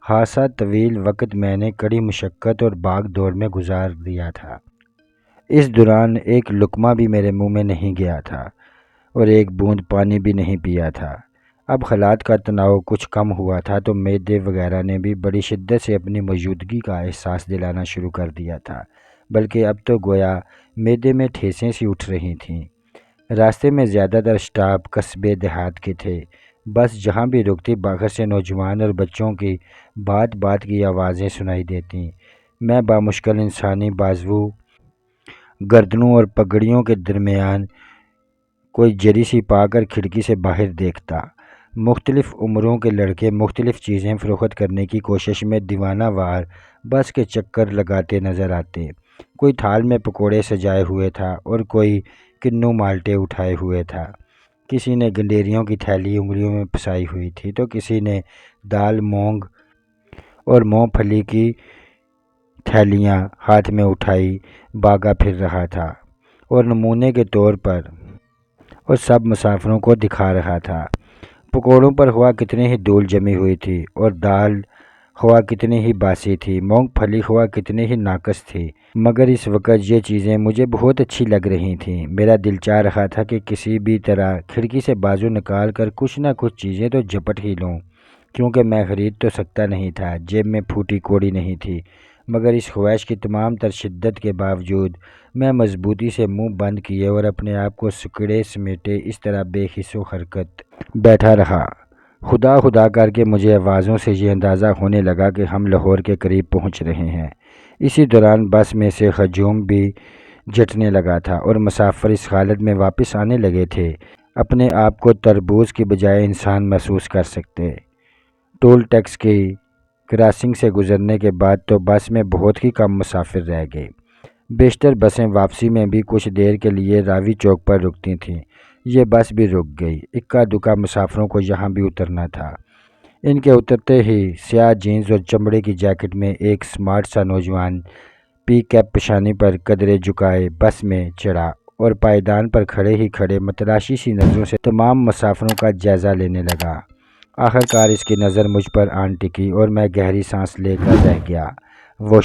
خاصا طویل وقت میں نے کڑی مشقت اور بھاگ دوڑ میں گزار دیا تھا۔ اس دوران ایک لقمہ بھی میرے منہ میں نہیں گیا تھا، اور ایک بوند پانی بھی نہیں پیا تھا۔ اب حالات کا تناؤ کچھ کم ہوا تھا تو معدے وغیرہ نے بھی بڑی شدت سے اپنی موجودگی کا احساس دلانا شروع کر دیا تھا، بلکہ اب تو گویا معدے میں ٹھیسیں سی اٹھ رہی تھیں۔ راستے میں زیادہ تر سٹاپ قصبے دیہات کے تھے۔ بس جہاں بھی رکتی باہر سے نوجوان اور بچوں کی بات بات کی آوازیں سنائی دیتیں۔ میں بامشکل انسانی بازو، گردنوں اور پگڑیوں کے درمیان کوئی جری سی پا کر کھڑکی سے باہر دیکھتا۔ مختلف عمروں کے لڑکے مختلف چیزیں فروخت کرنے کی کوشش میں دیوانہ وار بس کے چکر لگاتے نظر آتے۔ کوئی تھال میں پکوڑے سجائے ہوئے تھا، اور کوئی کنوں مالٹے اٹھائے ہوئے تھا۔ کسی نے گنڈیریوں کی تھیلی انگلیوں میں پھنسائی ہوئی تھی، تو کسی نے دال، مونگ اور مونگ پھلی کی تھیلیاں ہاتھ میں اٹھائی بھاگا پھر رہا تھا، اور نمونے کے طور پر اور سب مسافروں کو دکھا رہا تھا۔ پکوڑوں پر ہوا کتنی ہی دھول جمی ہوئی تھی اور دال ہوا کتنی ہی باسی تھی، مونگ پھلی ہوا کتنی ہی ناقص تھی، مگر اس وقت یہ چیزیں مجھے بہت اچھی لگ رہی تھیں۔ میرا دل چاہ رہا تھا کہ کسی بھی طرح کھڑکی سے بازو نکال کر کچھ نہ کچھ چیزیں تو جپٹ ہی لوں، کیونکہ میں خرید تو سکتا نہیں تھا، جیب میں پھوٹی کوڑی نہیں تھی۔ مگر اس خواہش کی تمام تر شدت کے باوجود میں مضبوطی سے منہ بند کیے اور اپنے آپ کو سکڑے سمیٹے اس طرح بے حس و حرکت بیٹھا رہا۔ خدا خدا کر کے مجھے آوازوں سے یہ اندازہ ہونے لگا کہ ہم لاہور کے قریب پہنچ رہے ہیں۔ اسی دوران بس میں سے ہجوم بھی جھٹنے لگا تھا اور مسافر اس حالت میں واپس آنے لگے تھے، اپنے آپ کو تربوز کی بجائے انسان محسوس کر سکتے۔ ٹول ٹیکس کی کراسنگ سے گزرنے کے بعد تو بس میں بہت ہی کم مسافر رہ گئے۔ بیشتر بسیں واپسی میں بھی کچھ دیر کے لیے راوی چوک پر رکتی تھیں۔ یہ بس بھی رک گئی۔ اکا دکا مسافروں کو یہاں بھی اترنا تھا۔ ان کے اترتے ہی سیاہ جینز اور چمڑے کی جیکٹ میں ایک سمارٹ سا نوجوان پی کیپ پیشانی پر قدرے جھکائے بس میں چڑھا اور پائیدان پر کھڑے ہی کھڑے متلاشی سی نظروں سے تمام مسافروں کا جائزہ لینے لگا۔ آخر کار اس کی نظر مجھ پر آن ٹکی اور میں گہری سانس لے کر رہ گیا۔ وہ